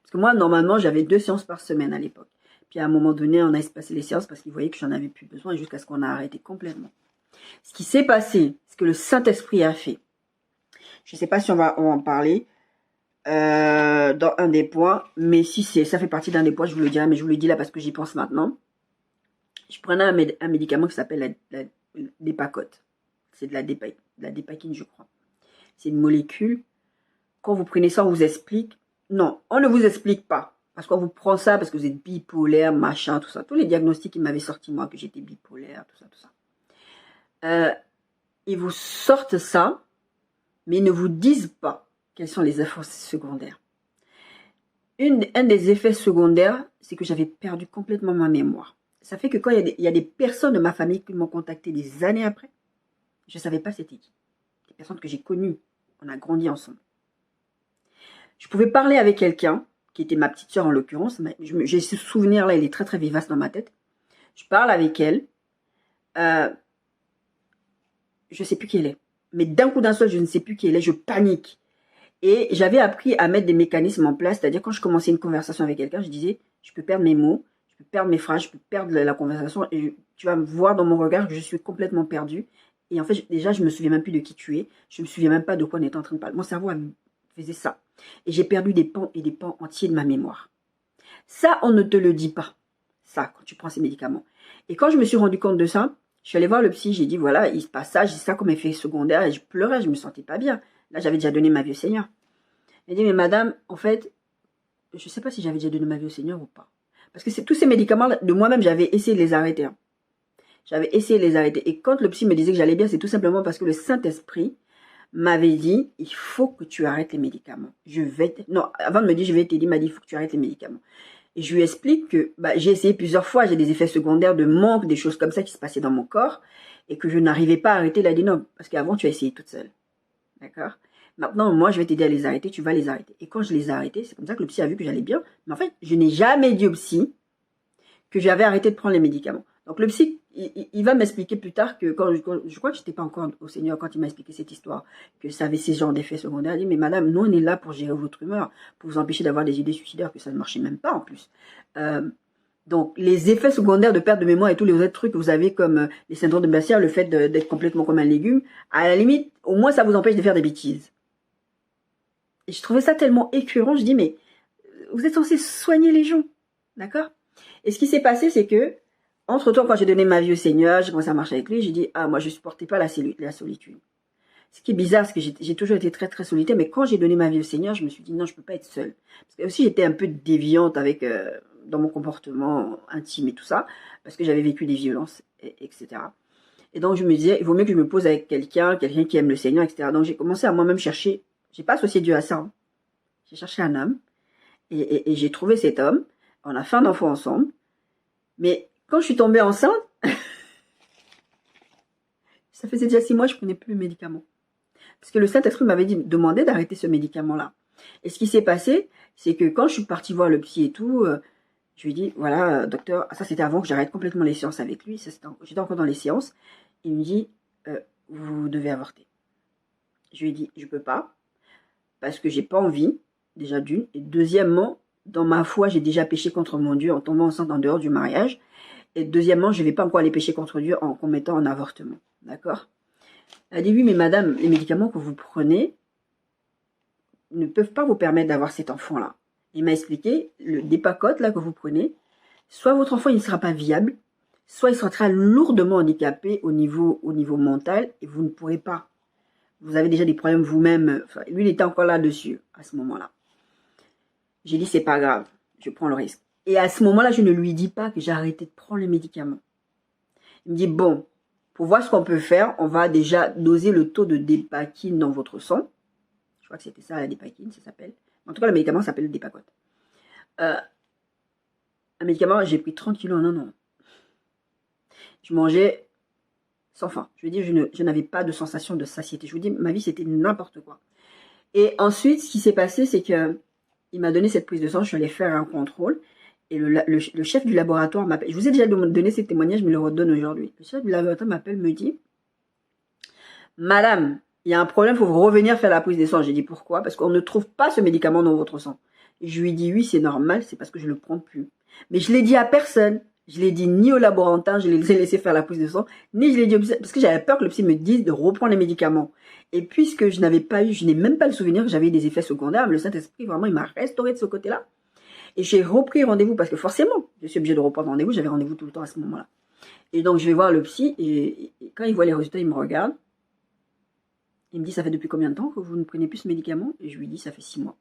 Parce que moi, normalement, j'avais 2 séances par semaine à l'époque. Puis à un moment donné, on a espacé les séances parce qu'ils voyaient que j'en avais plus besoin jusqu'à ce qu'on a arrêté complètement. Ce qui s'est passé, ce que le Saint-Esprit a fait, je ne sais pas si on va en parler dans un des points, mais si ça fait partie d'un des points, je vous le dirai, mais je vous le dis là parce que j'y pense maintenant. Je prenais un médicament qui s'appelle la Dépacote. C'est de la dépakine, je crois. C'est une molécule. Quand vous prenez ça, on vous explique. Non, on ne vous explique pas. Parce qu'on vous prend ça parce que vous êtes bipolaire, machin, tout ça. Tous les diagnostics qui m'avaient sorti, moi, que j'étais bipolaire, tout ça. Ils vous sortent ça, mais ils ne vous disent pas quels sont les effets secondaires. Un des effets secondaires, c'est que j'avais perdu complètement ma mémoire. Ça fait que quand il y a des personnes de ma famille qui m'ont contacté des années après, je ne savais pas c'était qui. Des personnes que j'ai connues. On a grandi ensemble. Je pouvais parler avec quelqu'un, qui était ma petite sœur en l'occurrence. J'ai ce souvenir-là, il est très très vivace dans ma tête. Je parle avec elle. Je ne sais plus qui elle est. Mais d'un coup d'un seul, je ne sais plus qui elle est. Je panique. Et j'avais appris à mettre des mécanismes en place. C'est-à-dire quand je commençais une conversation avec quelqu'un, je disais, je peux perdre mes mots, je peux perdre mes phrases, je peux perdre la conversation. Et tu vas me voir dans mon regard que je suis complètement perdue. Et en fait, déjà, je ne me souviens même plus de qui tu es. Je ne me souviens même pas de quoi on était en train de parler. Mon cerveau faisait ça. Et j'ai perdu des pans et des pans entiers de ma mémoire. Ça, on ne te le dit pas. Ça, quand tu prends ces médicaments. Et quand je me suis rendu compte de ça, je suis allée voir le psy. J'ai dit, voilà, il se passe ça. J'ai ça comme effet secondaire. Et je pleurais, je me sentais pas bien. Là, j'avais déjà donné ma vie au Seigneur. Elle dit, mais madame, en fait, je ne sais pas si j'avais déjà donné ma vie au Seigneur ou pas. Parce que tous ces médicaments, de moi-même, j'avais essayé de les arrêter. Hein. J'avais essayé de les arrêter. Et quand le psy me disait que j'allais bien, c'est tout simplement parce que le Saint-Esprit m'avait dit, il faut que tu arrêtes les médicaments. Non, avant de me dire, je vais t'aider, il m'a dit, il faut que tu arrêtes les médicaments. Et je lui explique que j'ai essayé plusieurs fois, j'ai des effets secondaires de manque, des choses comme ça qui se passaient dans mon corps, et que je n'arrivais pas à arrêter. Il a dit non, parce qu'avant, tu as essayé toute seule. D'accord? Maintenant, moi, je vais t'aider à les arrêter, tu vas les arrêter. Et quand je les ai arrêtés, c'est comme ça que le psy a vu que j'allais bien. Mais en fait, je n'ai jamais dit au psy que j'avais arrêté de prendre les médicaments. Donc le psy, il va m'expliquer plus tard que quand je crois que je n'étais pas encore au Seigneur quand il m'a expliqué cette histoire, que ça avait ces genres d'effets secondaires. Il dit, mais madame, nous on est là pour gérer votre humeur, pour vous empêcher d'avoir des idées suicidaires, que ça ne marchait même pas en plus. Donc les effets secondaires de perte de mémoire et tous les autres trucs que vous avez comme les syndromes de Bastière, le fait d'être complètement comme un légume, à la limite, au moins ça vous empêche de faire des bêtises. Et je trouvais ça tellement écœurant, je dis, mais vous êtes censé soigner les gens, d'accord? Et ce qui s'est passé, c'est que, entre-temps, quand j'ai donné ma vie au Seigneur, j'ai commencé à marcher avec lui, j'ai dit, moi, je ne supportais pas la solitude. Ce qui est bizarre, c'est que j'ai toujours été très, très solitaire, mais quand j'ai donné ma vie au Seigneur, je me suis dit, non, je ne peux pas être seule. Parce que aussi, j'étais un peu déviante dans mon comportement intime et tout ça, parce que j'avais vécu des violences, etc. Et donc, je me disais, il vaut mieux que je me pose avec quelqu'un qui aime le Seigneur, etc. Donc, j'ai commencé à moi-même chercher, j'ai pas associé Dieu à ça, hein. J'ai cherché un homme, et j'ai trouvé cet homme. On a fait un enfant ensemble. Mais quand je suis tombée enceinte, ça faisait déjà 6 mois, je ne prenais plus le médicament. Parce que le Saint-Esprit m'avait demandé d'arrêter ce médicament-là. Et ce qui s'est passé, c'est que quand je suis partie voir le psy et tout, je lui ai dit, voilà, docteur, ça c'était avant que j'arrête complètement les séances avec lui, j'étais encore dans les séances. Il me dit, vous devez avorter. Je lui ai dit, je ne peux pas, parce que j'ai pas envie, déjà d'une, et deuxièmement, dans ma foi, j'ai déjà péché contre mon Dieu en tombant enceinte en dehors du mariage. Et deuxièmement, je ne vais pas encore aller pécher contre Dieu en commettant un avortement. D'accord? Elle a dit, oui, mais madame, les médicaments que vous prenez ne peuvent pas vous permettre d'avoir cet enfant-là. Il m'a expliqué, le Dépakote là que vous prenez, soit votre enfant il ne sera pas viable, soit il sera très lourdement handicapé au niveau mental et vous ne pourrez pas. Vous avez déjà des problèmes vous-même. Enfin, lui, il était encore là-dessus à ce moment-là. J'ai dit, c'est pas grave, je prends le risque. Et à ce moment-là, je ne lui dis pas que j'ai arrêté de prendre les médicaments. Il me dit, bon, pour voir ce qu'on peut faire, on va déjà doser le taux de dépakine dans votre sang. Je crois que c'était ça, la dépakine, ça s'appelle. En tout cas, le médicament s'appelle Dépakote. Un médicament, j'ai pris 30 kilos en un an. Je mangeais sans faim. Je veux dire, je n'avais pas de sensation de satiété. Je vous dis, ma vie, c'était n'importe quoi. Et ensuite, ce qui s'est passé, c'est que il m'a donné cette prise de sang, je suis allée faire un contrôle. Et le chef du laboratoire m'appelle. Je vous ai déjà donné ces témoignages, je me le redonne aujourd'hui. Le chef du laboratoire m'appelle, me dit, madame, il y a un problème, il faut revenir faire la prise de sang. J'ai dit, pourquoi? Parce qu'on ne trouve pas ce médicament dans votre sang. Et je lui ai dit, oui, c'est normal, c'est parce que je ne le prends plus. Mais je ne l'ai dit à personne. Je ne l'ai dit ni au laborantin, je les ai laissé faire la prise de sang, ni je l'ai dit au psy, parce que j'avais peur que le psy me dise de reprendre les médicaments. Et puisque je n'ai même pas le souvenir que j'avais des effets secondaires, mais le Saint-Esprit, vraiment, il m'a restauré de ce côté-là. Et j'ai repris rendez-vous, parce que forcément, je suis obligée de reprendre rendez-vous, j'avais rendez-vous tout le temps à ce moment-là. Et donc, je vais voir le psy, et quand il voit les résultats, il me regarde. Il me dit, ça fait depuis combien de temps que vous ne prenez plus ce médicament? Et je lui dis, ça fait 6 mois.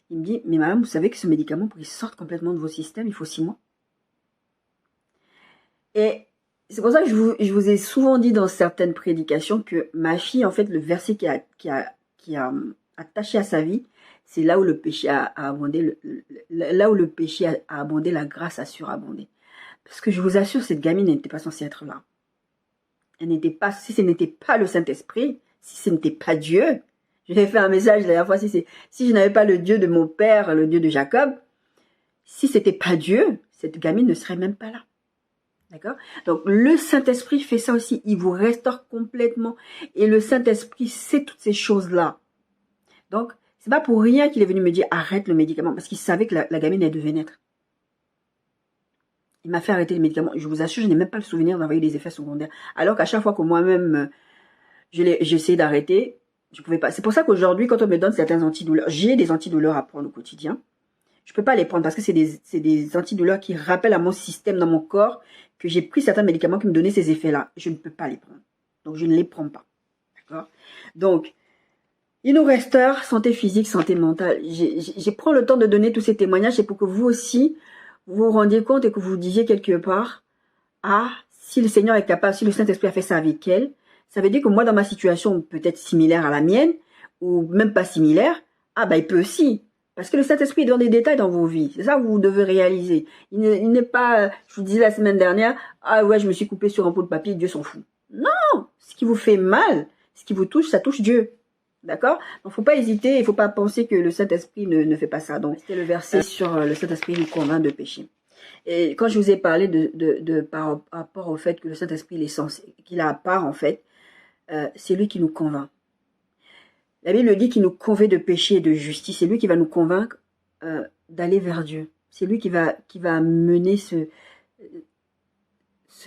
Il me dit, mais madame, vous savez que ce médicament, pour qu'il sorte complètement de vos systèmes, il faut 6 mois. Et c'est pour ça que je vous ai souvent dit dans certaines prédications que ma fille, en fait, le verset qui a attaché à sa vie, c'est là où le péché a abondé, là où le péché a abondé, la grâce a surabondé. Parce que je vous assure, cette gamine n'était pas censée être là. Elle n'était pas, si ce n'était pas le Saint-Esprit, si ce n'était pas Dieu, je l'ai fait un message la dernière fois, si je n'avais pas le Dieu de mon père, le Dieu de Jacob, si c'était pas Dieu, cette gamine ne serait même pas là. D'accord? Donc, le Saint-Esprit fait ça aussi. Il vous restaure complètement. Et le Saint-Esprit sait toutes ces choses-là. Donc, c'est pas pour rien qu'il est venu me dire arrête le médicament. Parce qu'il savait que la gamine, elle devait naître. Il m'a fait arrêter les médicaments. Je vous assure, je n'ai même pas le souvenir d'avoir eu des effets secondaires. Alors qu'à chaque fois que moi-même, j'ai essayé d'arrêter, je ne pouvais pas. C'est pour ça qu'aujourd'hui, quand on me donne certains antidouleurs, j'ai des antidouleurs à prendre au quotidien. Je ne peux pas les prendre parce que c'est des antidouleurs qui rappellent à mon système dans mon corps que j'ai pris certains médicaments qui me donnaient ces effets-là. Je ne peux pas les prendre. Donc, je ne les prends pas. D'accord? Donc, il nous reste santé physique, santé mentale. J'ai pris le temps de donner tous ces témoignages. C'est pour que vous aussi, vous vous rendiez compte et que vous disiez quelque part, ah, si le Seigneur est capable, si le Saint-Esprit a fait ça avec elle, ça veut dire que moi, dans ma situation peut-être similaire à la mienne, ou même pas similaire, ah ben il peut aussi. Parce que le Saint-Esprit donne des détails dans vos vies. C'est ça que vous devez réaliser. Il n'est pas, je vous disais la semaine dernière, ah ouais, je me suis coupé sur un pot de papier, Dieu s'en fout. Non, ce qui vous fait mal, ce qui vous touche, ça touche Dieu. D'accord? Donc, faut pas hésiter, il faut pas penser que le Saint-Esprit ne fait pas ça. Donc, c'était le verset sur le Saint-Esprit nous convainc de péché. Et quand je vous ai parlé par rapport au fait que le Saint-Esprit, il est censé, qu'il a à part, en fait, c'est lui qui nous convainc. La Bible dit qu'il nous convainc de péché et de justice. C'est lui qui va nous convaincre d'aller vers Dieu. C'est lui qui va mener ce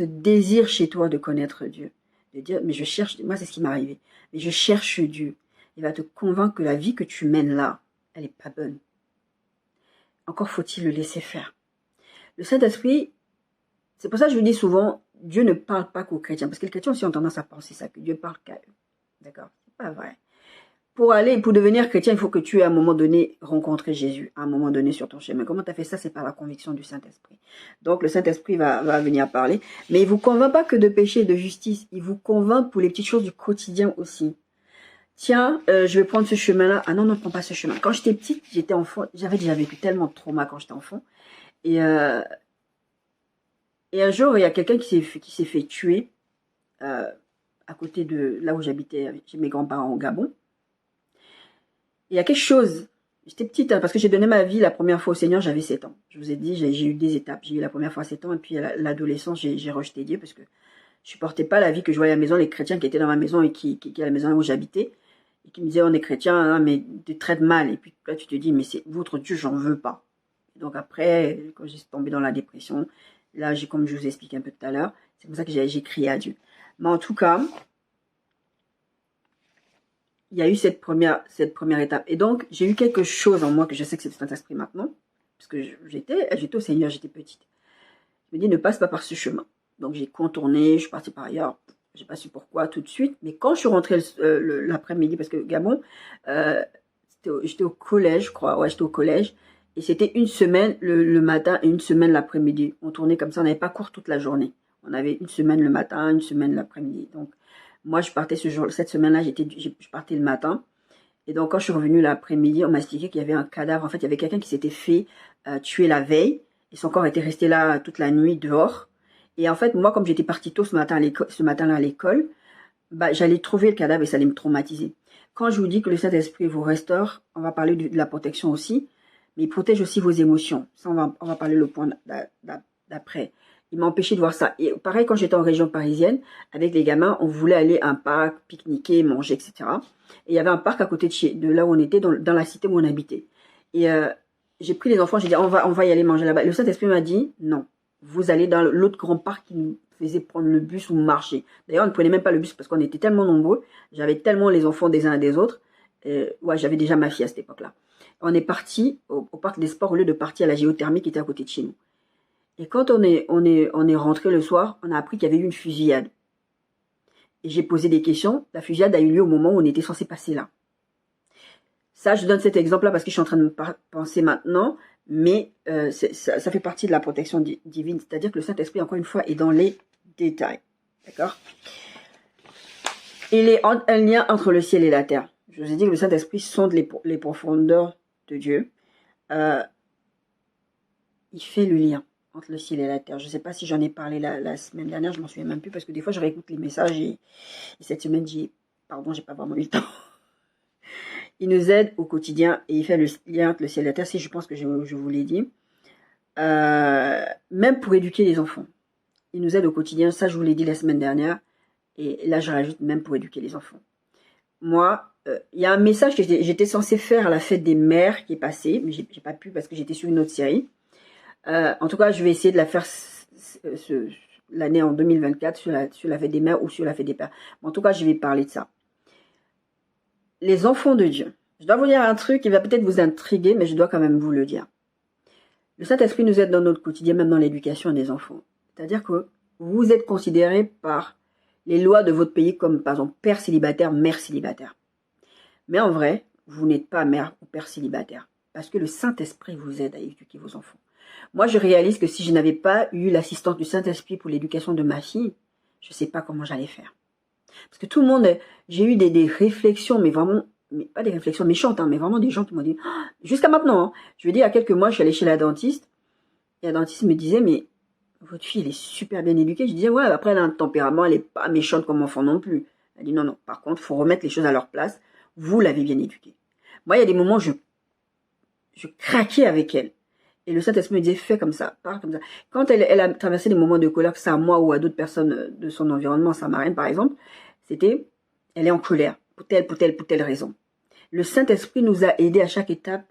désir chez toi de connaître Dieu. De dire, mais je cherche, moi c'est ce qui m'est arrivé, mais je cherche Dieu. Il va te convaincre que la vie que tu mènes là, elle n'est pas bonne. Encore faut-il le laisser faire. Le Saint-Esprit, c'est pour ça que je vous dis souvent, Dieu ne parle pas qu'aux chrétiens, parce que les chrétiens aussi ont tendance à penser ça, que Dieu parle qu'à eux. D'accord? C'est pas vrai. Pour devenir chrétien, il faut que tu aies à un moment donné rencontré Jésus, à un moment donné sur ton chemin. Comment tu as fait ça? C'est par la conviction du Saint-Esprit. Donc le Saint-Esprit va venir parler, mais il ne vous convainc pas que de péché et de justice, il vous convainc pour les petites choses du quotidien aussi. Tiens, je vais prendre ce chemin-là. Ah non, ne prends pas ce chemin. Quand j'étais petite, j'étais enfant, j'avais déjà vécu tellement de trauma quand j'étais enfant. Et un jour, il y a quelqu'un qui s'est fait tuer à côté de là où j'habitais chez mes grands-parents au Gabon. Il y a quelque chose, j'étais petite, parce que j'ai donné ma vie la première fois au Seigneur, j'avais 7 ans. Je vous ai dit, j'ai eu des étapes. J'ai eu la première fois à 7 ans, et puis à l'adolescence, j'ai rejeté Dieu, parce que je supportais pas la vie que je voyais à la maison, les chrétiens qui étaient dans ma maison et qui à la maison où j'habitais, et qui me disaient, on est chrétien, hein, mais tu traites mal. Et puis là, tu te dis, mais c'est votre Dieu, j'en veux pas. Et donc après, quand j'ai tombé dans la dépression, là, comme je vous ai expliqué un peu tout à l'heure, c'est pour ça que j'ai crié à Dieu. Mais en tout cas, il y a eu cette première étape. Et donc, j'ai eu quelque chose en moi que je sais que c'est le Saint-Esprit maintenant, parce que j'étais au Seigneur, j'étais petite. Je me dis, ne passe pas par ce chemin. Donc, j'ai contourné, je suis partie par ailleurs. J'ai pas su pourquoi tout de suite. Mais quand je suis rentrée l'après-midi, parce que Gabon, j'étais au collège, je crois. Ouais, j'étais au collège. Et c'était une semaine le matin et une semaine l'après-midi. On tournait comme ça, on n'avait pas cours toute la journée. On avait une semaine le matin, une semaine l'après-midi. Donc, moi, je partais cette semaine-là, je partais le matin. Et donc, quand je suis revenue l'après-midi, on m'a expliqué qu'il y avait un cadavre. En fait, il y avait quelqu'un qui s'était fait tuer la veille. Et son corps était resté là toute la nuit dehors. Et en fait, moi, comme j'étais partie tôt ce matin-là à l'école, bah, j'allais trouver le cadavre et ça allait me traumatiser. Quand je vous dis que le Saint-Esprit vous restaure, on va parler de la protection aussi, mais il protège aussi vos émotions. Ça, on va parler le point d'après. Il m'a empêché de voir ça. Et pareil, quand j'étais en région parisienne, avec les gamins, on voulait aller à un parc, pique-niquer, manger, etc. Et il y avait un parc à côté de là où on était, dans la cité où on habitait. Et j'ai pris les enfants, j'ai dit, on va y aller manger là-bas. Le Saint-Esprit m'a dit, non, vous allez dans l'autre grand parc qui nous faisait prendre le bus ou marcher. D'ailleurs, on ne prenait même pas le bus parce qu'on était tellement nombreux. J'avais tellement les enfants des uns et des autres. Ouais, j'avais déjà ma fille à cette époque-là. On est parti au parc des sports au lieu de partir à la géothermie qui était à côté de chez nous. Et quand on est rentré le soir, on a appris qu'il y avait eu une fusillade. Et j'ai posé des questions. La fusillade a eu lieu au moment où on était censé passer là. Ça, je donne cet exemple-là parce que je suis en train de me penser maintenant, mais ça fait partie de la protection divine. C'est-à-dire que le Saint-Esprit, encore une fois, est dans les détails. D'accord? Il est un lien entre le ciel et la terre. Je vous ai dit que le Saint-Esprit sonde les profondeurs de Dieu. Il fait le lien entre le ciel et la terre. Je ne sais pas si j'en ai parlé la semaine dernière, je m'en souviens même plus, parce que des fois, je réécoute les messages et cette semaine, j'ai pas vraiment eu le temps. Il nous aide au quotidien et il fait le lien entre le ciel et la terre, si je pense que je vous l'ai dit. Même pour éduquer les enfants. Il nous aide au quotidien, ça je vous l'ai dit la semaine dernière. Et là je rajoute même pour éduquer les enfants. Moi, il y a un message que j'étais censée faire à la fête des mères qui est passée, mais j'ai pas pu parce que j'étais sur une autre série. En tout cas, je vais essayer de la faire l'année en 2024 sur la fête des mères ou sur la fête des pères. En tout cas, je vais parler de ça. Les enfants de Dieu. Je dois vous dire un truc qui va peut-être vous intriguer, mais je dois quand même vous le dire. Le Saint-Esprit nous aide dans notre quotidien, même dans l'éducation des enfants. C'est-à-dire que vous êtes considérés par les lois de votre pays comme, par exemple, père célibataire, mère célibataire. Mais en vrai, vous n'êtes pas mère ou père célibataire. Parce que le Saint-Esprit vous aide à éduquer vos enfants. Moi, je réalise que si je n'avais pas eu l'assistance du Saint-Esprit pour l'éducation de ma fille, je ne sais pas comment j'allais faire. Parce que tout le monde, j'ai eu des réflexions, mais vraiment, mais pas des réflexions méchantes, hein, mais vraiment des gens qui m'ont dit, jusqu'à maintenant, hein, je veux dire, il y a quelques mois, je suis allée chez la dentiste, et la dentiste me disait, mais votre fille, elle est super bien éduquée. Je disais, ouais, après, elle a un tempérament, elle n'est pas méchante comme enfant non plus. Elle dit, non, non, par contre, il faut remettre les choses à leur place. Vous l'avez bien éduquée. Moi, il y a des moments où je craquais avec elle. Et le Saint-Esprit me disait, fais comme ça, parle comme ça. Quand elle a traversé des moments de colère, que ça à moi ou à d'autres personnes de son environnement, sa marraine par exemple, c'était, elle est en colère, pour telle raison. Le Saint-Esprit nous a aidés à chaque étape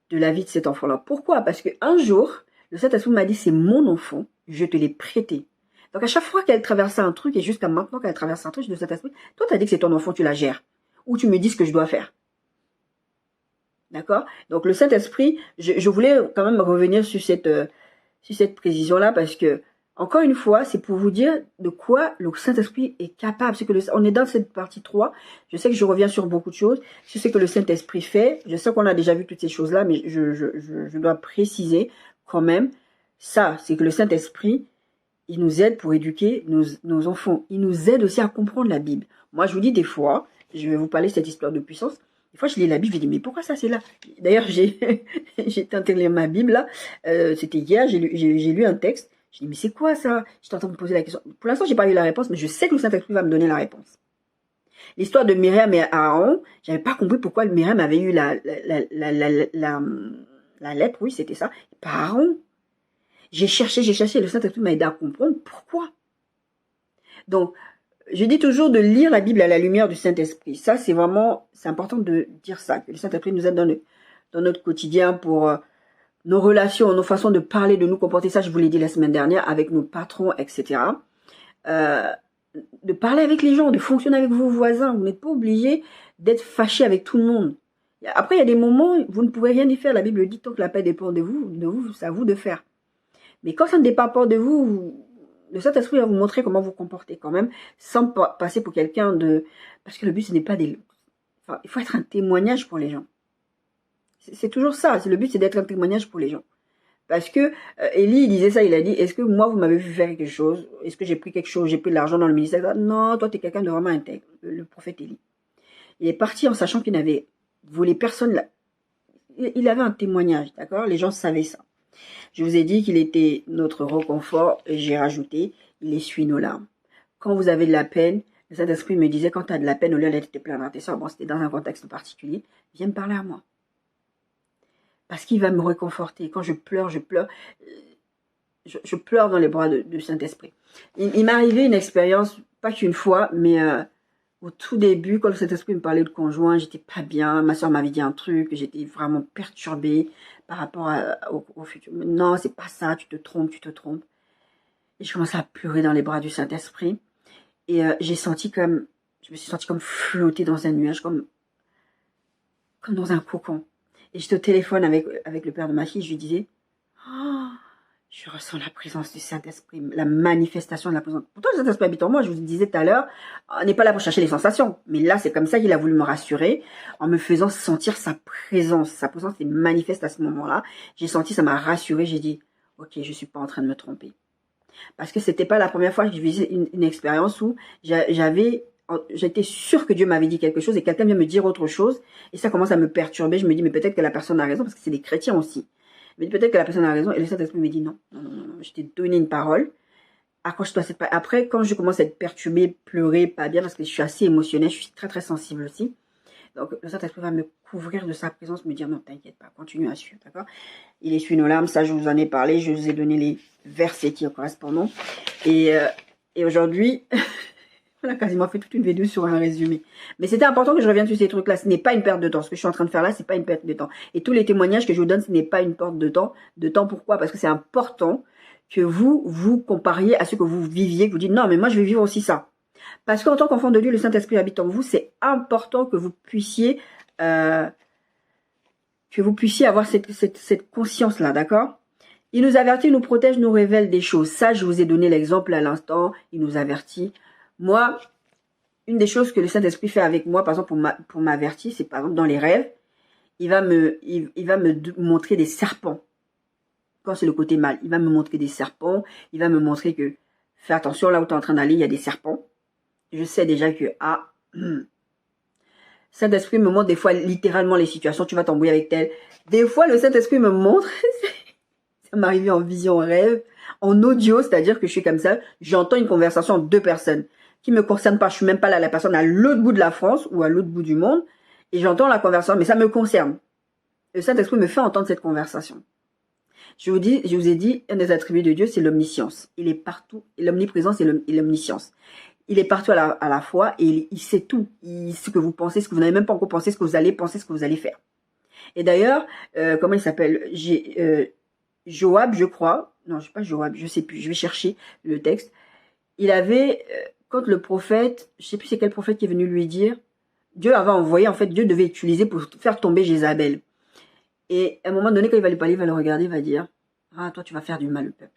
de la vie de cet enfant-là. Pourquoi? Parce qu'un jour, le Saint-Esprit m'a dit, c'est mon enfant, je te l'ai prêté. Donc à chaque fois qu'elle traversait un truc, et jusqu'à maintenant qu'elle traverse un truc, je dis au Saint-Esprit, toi tu as dit que c'est ton enfant, tu la gères. Ou tu me dis ce que je dois faire. D'accord? Donc le Saint-Esprit, je voulais quand même revenir sur cette précision-là parce que, encore une fois, c'est pour vous dire de quoi le Saint-Esprit est capable. C'est que on est dans cette partie 3. Je sais que je reviens sur beaucoup de choses. Je sais que le Saint-Esprit fait. Je sais qu'on a déjà vu toutes ces choses-là, mais je dois préciser quand même ça. C'est que le Saint-Esprit, il nous aide pour éduquer nos enfants. Il nous aide aussi à comprendre la Bible. Moi, je vous dis des fois, je vais vous parler de cette histoire de puissance. Des fois, je lis la Bible, je dis, mais pourquoi ça, c'est là? D'ailleurs, j'ai tenté de lire ma Bible, là. C'était hier, j'ai lu un texte. Je dis, mais c'est quoi ça? J'étais en train de me poser la question. Pour l'instant, j'ai pas eu la réponse, mais je sais que le Saint-Esprit va me donner la réponse. L'histoire de Myriam et Aaron, j'avais pas compris pourquoi Myriam avait eu la lèpre, oui, c'était ça. Pas Aaron. J'ai cherché, le Saint-Esprit m'a aidé à comprendre pourquoi. Donc, je dis toujours de lire la Bible à la lumière du Saint-Esprit. Ça, c'est important de dire ça, que le Saint-Esprit nous aide dans notre quotidien pour nos relations, nos façons de parler, de nous comporter. Ça, je vous l'ai dit la semaine dernière, avec nos patrons, etc. De parler avec les gens, de fonctionner avec vos voisins. Vous n'êtes pas obligé d'être fâché avec tout le monde. Après, il y a des moments où vous ne pouvez rien y faire. La Bible dit, tant que la paix dépend de vous, c'est à vous de faire. Mais quand ça ne dépend pas de vous, le Saint-Esprit va vous montrer comment vous comporter quand même, sans passer pour quelqu'un de... Parce que le but, ce n'est pas des... Enfin, il faut être un témoignage pour les gens. C'est toujours ça. Le but, c'est d'être un témoignage pour les gens. Parce que Élie, il disait ça, il a dit, est-ce que moi, vous m'avez vu faire quelque chose? Est-ce que j'ai pris quelque chose? J'ai pris de l'argent dans le ministère? Non, toi, tu es quelqu'un de vraiment intègre. Le prophète Élie. Il est parti en sachant qu'il n'avait volé personne là. Il avait un témoignage, d'accord? Les gens savaient ça. Je vous ai dit qu'il était notre réconfort et j'ai rajouté, il essuie nos larmes. Quand vous avez de la peine, le Saint-Esprit me disait, quand tu as de la peine, au lieu d'être te plaindre à tes soeurs, bon, c'était dans un contexte particulier, viens me parler à moi. Parce qu'il va me réconforter. Quand je pleure, je pleure dans les bras du Saint-Esprit. Il m'est arrivé une expérience, pas qu'une fois, mais au tout début, quand le Saint-Esprit me parlait de conjoint, j'étais pas bien. Ma soeur m'avait dit un truc, j'étais vraiment perturbée par rapport au futur. Non, c'est pas ça, tu te trompes. Et je commençais à pleurer dans les bras du Saint-Esprit. Et je me suis sentie comme flotter dans un nuage, comme dans un cocon. Et j'étais au téléphone avec le père de ma fille, je lui disais, oh, je ressens la présence du Saint-Esprit, la manifestation de la présence. Pourtant, le Saint-Esprit habite en moi, je vous disais tout à l'heure, on n'est pas là pour chercher les sensations. Mais là, c'est comme ça qu'il a voulu me rassurer, en me faisant sentir sa présence. Sa présence est manifeste à ce moment-là. J'ai senti, ça m'a rassuré, j'ai dit, ok, je suis pas en train de me tromper. Parce que c'était pas la première fois que je vivais une expérience où j'étais sûre que Dieu m'avait dit quelque chose et quelqu'un vient me dire autre chose et ça commence à me perturber. Je me dis, mais peut-être que la personne a raison parce que c'est des chrétiens aussi. Mais peut-être que la personne a raison et le Saint-Esprit me dit non, je t'ai donné une parole. Accroche-toi à cette parole. Après, quand je commence à être perturbée, pleurer, pas bien parce que je suis assez émotionnelle, je suis très très sensible aussi. Donc le Saint-Esprit va me couvrir de sa présence, me dire non, t'inquiète pas, continue à suivre, d'accord? Il essuie nos larmes, ça je vous en ai parlé, je vous ai donné les versets qui correspondent. Et aujourd'hui, on a quasiment fait toute une vidéo sur un résumé. Mais c'était important que je revienne sur ces trucs-là. Ce n'est pas une perte de temps. Ce que je suis en train de faire là, c'est pas une perte de temps. Et tous les témoignages que je vous donne, ce n'est pas une perte de temps. Pourquoi? Parce que c'est important que vous compariez à ce que vous viviez, que vous dites non, mais moi je vais vivre aussi ça. Parce qu'en tant qu'enfant de Dieu, le Saint-Esprit habite en vous. C'est important que vous puissiez avoir cette conscience-là, d'accord? Il nous avertit, il nous protège, nous révèle des choses. Ça, je vous ai donné l'exemple à l'instant. Il nous avertit. Moi, une des choses que le Saint-Esprit fait avec moi, par exemple, pour m'avertir, c'est par exemple dans les rêves, il va me montrer des serpents. quand c'est le côté mal, il va me montrer des serpents, il va me montrer que, fais attention, là où tu es en train d'aller, il y a des serpents. Je sais déjà que, Saint-Esprit me montre des fois littéralement les situations, tu vas t'embrouiller avec tel. Des fois, le Saint-Esprit me montre, ça m'est arrivé en vision, en rêve, en audio, c'est-à-dire que je suis comme ça, j'entends une conversation entre deux personnes qui me concerne pas, je suis même pas là, la personne à l'autre bout de la France ou à l'autre bout du monde, et j'entends la conversation, mais ça me concerne. Le Saint-Esprit me fait entendre cette conversation. Je vous ai dit, un des attributs de Dieu, c'est l'omniscience. Il est partout, l'omniprésence et l'omniscience. Il est partout à la fois et il sait tout. Ce que vous pensez, ce que vous n'avez même pas encore pensé, ce que vous allez penser, ce que vous allez faire. Et d'ailleurs, comment il s'appelle? Joab, je crois. Non, je sais pas Joab, je sais plus. Je vais chercher le texte. Il avait, quand le prophète, je sais plus c'est quel prophète qui est venu lui dire, Dieu avait envoyé, en fait, Dieu devait utiliser pour faire tomber Jézabel. Et à un moment donné, quand il va lui parler, il va le regarder, il va dire, ah, toi, tu vas faire du mal au peuple.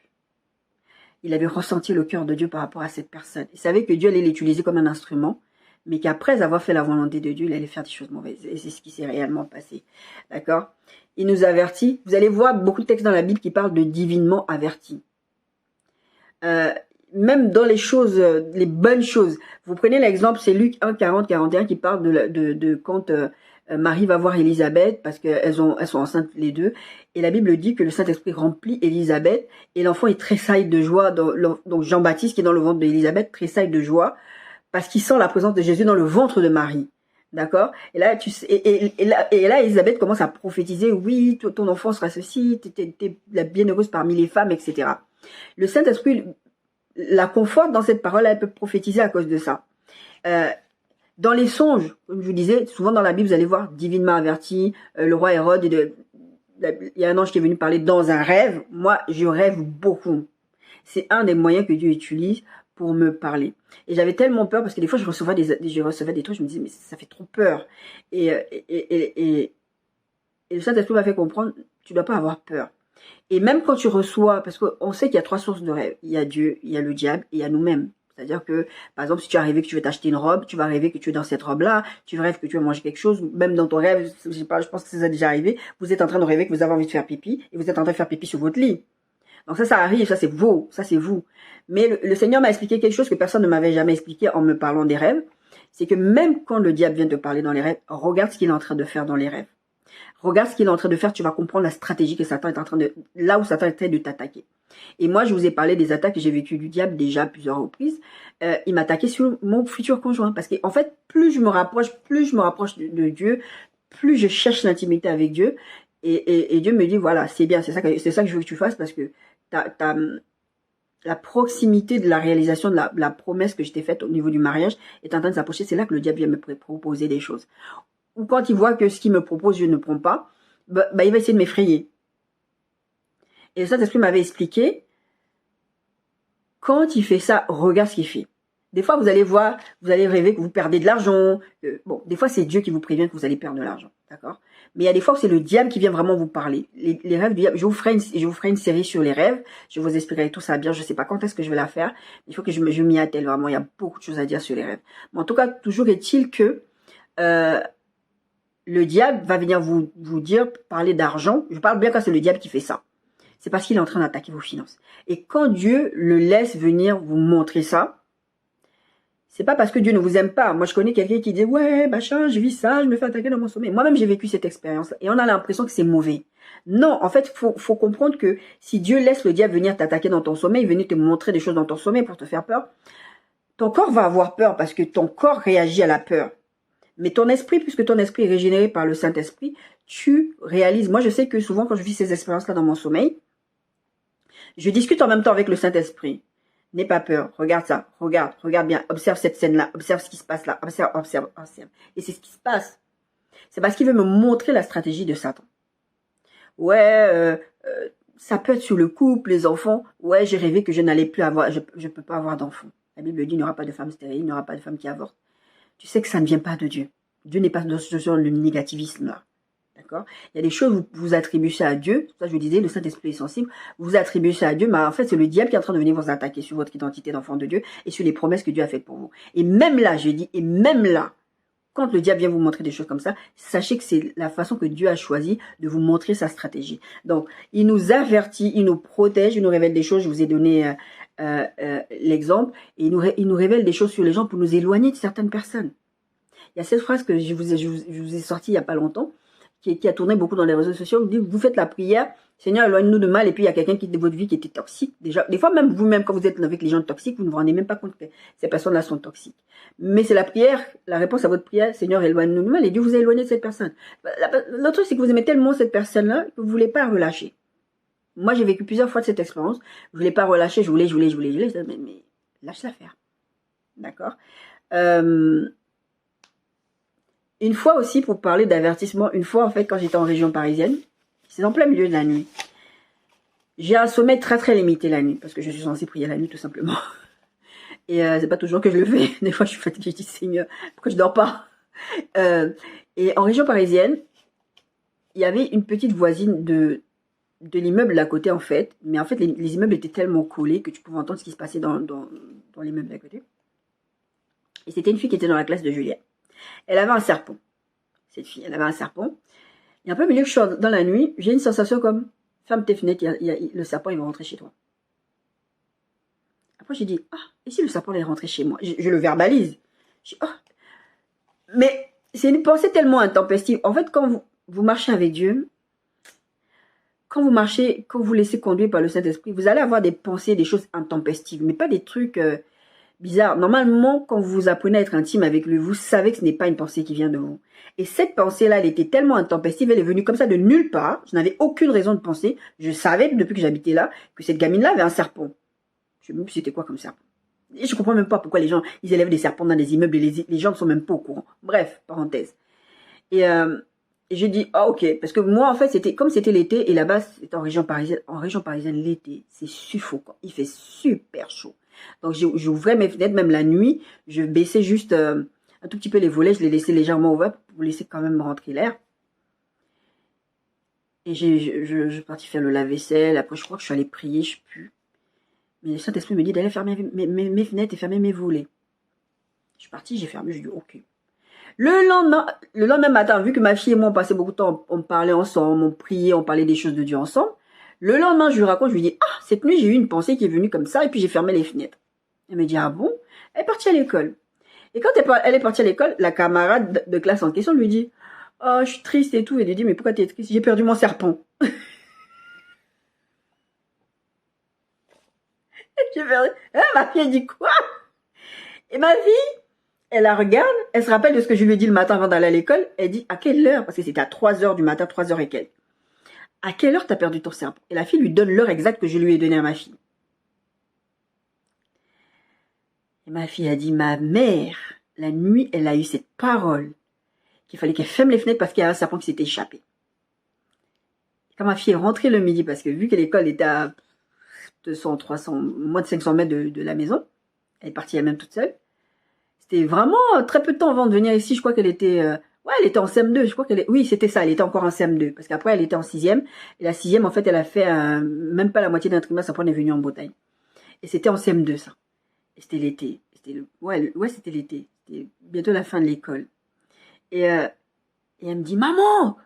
Il avait ressenti le cœur de Dieu par rapport à cette personne. Il savait que Dieu allait l'utiliser comme un instrument, mais qu'après avoir fait la volonté de Dieu, il allait faire des choses mauvaises. Et c'est ce qui s'est réellement passé. D'accord? Il nous avertit. Vous allez voir beaucoup de textes dans la Bible qui parlent de divinement averti. Même dans les choses, les bonnes choses. Vous prenez l'exemple, c'est Luc 1, 40, 41 qui parle de quand Marie va voir Élisabeth parce qu'elles sont enceintes les deux. Et la Bible dit que le Saint-Esprit remplit Élisabeth et l'enfant il tressaille de joie. Donc Jean-Baptiste qui est dans le ventre d'Élisabeth tressaille de joie parce qu'il sent la présence de Jésus dans le ventre de Marie. D'accord? Et là, là, Élisabeth commence à prophétiser, oui, ton enfant sera ceci, t'es la bienheureuse parmi les femmes, etc. Le Saint-Esprit la conforte dans cette parole, elle peut prophétiser à cause de ça. Dans les songes, comme je vous disais, souvent dans la Bible, vous allez voir divinement averti, le roi Hérode, il y a un ange qui est venu parler dans un rêve. Moi, je rêve beaucoup. C'est un des moyens que Dieu utilise pour me parler. Et j'avais tellement peur parce que des fois, je recevais des trucs, je me disais, mais ça fait trop peur. Et le Saint-Esprit m'a fait comprendre, tu dois pas avoir peur. Et même quand tu reçois, parce qu'on sait qu'il y a trois sources de rêves. Il y a Dieu, il y a le diable et il y a nous-mêmes. C'est-à-dire que, par exemple, si tu as rêvé que tu veux t'acheter une robe, tu vas rêver que tu es dans cette robe-là, tu rêves que tu vas manger quelque chose, même dans ton rêve, je sais pas, je pense que ça a déjà arrivé, vous êtes en train de rêver que vous avez envie de faire pipi, et vous êtes en train de faire pipi sur votre lit. Donc ça arrive, ça c'est vous, Mais le Seigneur m'a expliqué quelque chose que personne ne m'avait jamais expliqué en me parlant des rêves, c'est que même quand le diable vient te parler dans les rêves, regarde ce qu'il est en train de faire dans les rêves. Regarde ce qu'il est en train de faire, tu vas comprendre la stratégie que Satan est en train de... Là où Satan est en train de t'attaquer. Et moi, je vous ai parlé des attaques que j'ai vécues du diable déjà plusieurs reprises. Il m'attaquait sur mon futur conjoint. Parce qu'en fait, plus je me rapproche de Dieu, plus je cherche l'intimité avec Dieu. Et Dieu me dit, voilà, c'est bien, c'est ça que je veux que tu fasses parce que la proximité de la réalisation de la promesse que je t'ai faite au niveau du mariage est en train de s'approcher. C'est là que le diable vient me proposer des choses. Ou quand il voit que ce qu'il me propose, je ne prends pas, il va essayer de m'effrayer. Et le Saint-Esprit m'avait expliqué, quand il fait ça, regarde ce qu'il fait. Des fois, vous allez voir, vous allez rêver que vous perdez de l'argent. Bon, des fois, c'est Dieu qui vous prévient que vous allez perdre de l'argent, d'accord? Mais il y a des fois où c'est le diable qui vient vraiment vous parler. Les rêves du diable, je vous ferai une série sur les rêves. Je vous expliquerai tout ça bien. Je sais pas quand est-ce que je vais la faire. Il faut que je m'y attelle vraiment. Il y a beaucoup de choses à dire sur les rêves. Mais en tout cas, toujours est-il que le diable va venir vous dire, parler d'argent. Je parle bien quand c'est le diable qui fait ça. C'est parce qu'il est en train d'attaquer vos finances. Et quand Dieu le laisse venir vous montrer ça, c'est pas parce que Dieu ne vous aime pas. Moi, je connais quelqu'un qui dit, ouais, machin, je vis ça, je me fais attaquer dans mon sommeil. Moi-même, j'ai vécu cette expérience. Et on a l'impression que c'est mauvais. Non, en fait, faut comprendre que si Dieu laisse le diable venir t'attaquer dans ton sommeil, venir te montrer des choses dans ton sommeil pour te faire peur, ton corps va avoir peur parce que ton corps réagit à la peur. Mais ton esprit, puisque ton esprit est régénéré par le Saint-Esprit, tu réalises. Moi, je sais que souvent, quand je vis ces expériences-là dans mon sommeil, je discute en même temps avec le Saint-Esprit. N'aie pas peur. Regarde ça. Regarde bien. Observe cette scène-là. Observe ce qui se passe là. Observe. Et c'est ce qui se passe. C'est parce qu'il veut me montrer la stratégie de Satan. Ouais, ça peut être sur le couple, les enfants. Ouais, j'ai rêvé que je n'allais plus avoir, je peux pas avoir d'enfants. La Bible dit, il n'y aura pas de femme stérile, il n'y aura pas de femme qui avorte. Tu sais que ça ne vient pas de Dieu. Dieu n'est pas sur le négativisme là. D'accord? Il y a des choses, vous attribuez ça à Dieu. Ça, je vous disais, le Saint-Esprit est sensible. Vous attribuez ça à Dieu, mais en fait, c'est le diable qui est en train de venir vous attaquer sur votre identité d'enfant de Dieu et sur les promesses que Dieu a faites pour vous. Et même là, je dis, et même là, quand le diable vient vous montrer des choses comme ça, sachez que c'est la façon que Dieu a choisi de vous montrer sa stratégie. Donc, il nous avertit, il nous protège, il nous révèle des choses. Je vous ai donné l'exemple. Et il nous révèle des choses sur les gens pour nous éloigner de certaines personnes. Il y a cette phrase que je vous ai sortie il n'y a pas longtemps, qui a tourné beaucoup dans les réseaux sociaux. Vous faites la prière, Seigneur, éloigne-nous de mal, et puis il y a quelqu'un qui de votre vie qui était toxique. Déjà, des fois, même vous-même, quand vous êtes avec les gens toxiques, vous ne vous rendez même pas compte que ces personnes-là sont toxiques. Mais c'est la prière, la réponse à votre prière, Seigneur, éloigne-nous de mal, et Dieu vous a éloigné de cette personne. L'autre truc, c'est que vous aimez tellement cette personne-là que vous ne voulez pas relâcher. Moi, j'ai vécu plusieurs fois de cette expérience. Je ne voulais pas relâcher, je voulais. Mais lâche-la faire. D'accord. Une fois aussi, pour parler d'avertissement, une fois, en fait, quand j'étais en région parisienne, c'est en plein milieu de la nuit. J'ai un sommeil très très limité la nuit, parce que je suis censée prier la nuit, tout simplement. Et c'est pas toujours que je le fais. Des fois, je suis fatiguée, je dis, Seigneur, pourquoi je dors pas? Et en région parisienne, il y avait une petite voisine de l'immeuble d'à côté, en fait. Mais en fait, les immeubles étaient tellement collés que tu pouvais entendre ce qui se passait dans l'immeuble d'à côté. Et c'était une fille qui était dans la classe de Julien. Elle avait un serpent. Cette fille, elle avait un serpent. Et un peu au milieu que je suis dans la nuit, j'ai une sensation comme, ferme tes fenêtres, le serpent, il va rentrer chez toi. Après, j'ai dit, ah, et si le serpent est rentré chez moi? Je le verbalise. Je dis, ah. Mais c'est une pensée tellement intempestive. En fait, quand vous marchez avec Dieu, quand vous laissez conduire par le Saint-Esprit, vous allez avoir des pensées, des choses intempestives, mais pas des trucs bizarre. Normalement, quand vous apprenez à être intime avec lui, vous savez que ce n'est pas une pensée qui vient de vous. Et cette pensée-là, elle était tellement intempestive, elle est venue comme ça de nulle part. Je n'avais aucune raison de penser. Je savais, depuis que j'habitais là, que cette gamine-là avait un serpent. Je ne sais même plus c'était quoi comme serpent. Et je comprends même pas pourquoi les gens, ils élèvent des serpents dans des immeubles et les gens ne sont même pas au courant. Bref, parenthèse. Et j'ai dit, ah ok, parce que moi, en fait, comme c'était l'été, et là-bas, c'était en région parisienne, l'été, c'est suffocant. Il fait super chaud. Donc, j'ouvrais mes fenêtres, même la nuit. Je baissais juste un tout petit peu les volets. Je les laissais légèrement ouverts pour laisser quand même rentrer l'air. Et je suis partie faire le lave-vaisselle. Après, je crois que je suis allée prier, je ne sais plus. Mais le Saint-Esprit me dit d'aller fermer mes fenêtres et fermer mes volets. Je suis partie, j'ai fermé, je dis ok. Le lendemain matin, vu que ma fille et moi, on passait beaucoup de temps, on parlait ensemble, on priait, on parlait des choses de Dieu ensemble. Le lendemain, je lui raconte, je lui dis, ah, cette nuit, j'ai eu une pensée qui est venue comme ça, et puis j'ai fermé les fenêtres. Elle me dit, ah bon? Elle est partie à l'école. Et quand elle est partie à l'école, la camarade de classe en question lui dit, oh, je suis triste et tout. Elle lui dit, mais pourquoi tu es triste? J'ai perdu mon serpent. J'ai perdu. Ah, ma fille, elle dit quoi? Et ma fille, elle la regarde, elle se rappelle de ce que je lui ai dit le matin avant d'aller à l'école. Elle dit, à quelle heure? Parce que c'était à 3h du matin, 3h et quelques. À quelle heure t'as perdu ton serpent? Et la fille lui donne l'heure exacte que je lui ai donnée à ma fille. Et ma fille a dit, ma mère, la nuit, elle a eu cette parole qu'il fallait qu'elle ferme les fenêtres parce qu'il y a un serpent qui s'était échappé. Quand ma fille est rentrée le midi, parce que vu que l'école était à 200, 300, moins de 500 mètres de la maison, elle est partie elle-même toute seule. C'était vraiment très peu de temps avant de venir ici. Je crois qu'elle était... elle était en CM2. Je crois qu'elle est... Oui, c'était ça. Elle était encore en CM2. Parce qu'après, elle était en 6e. Et la 6e, en fait, elle a fait même pas la moitié d'un trimestre. Après, on est venu en Bretagne. Et c'était en CM2, ça. Et c'était l'été. Ouais, c'était l'été. C'était bientôt la fin de l'école. Et elle me dit, maman,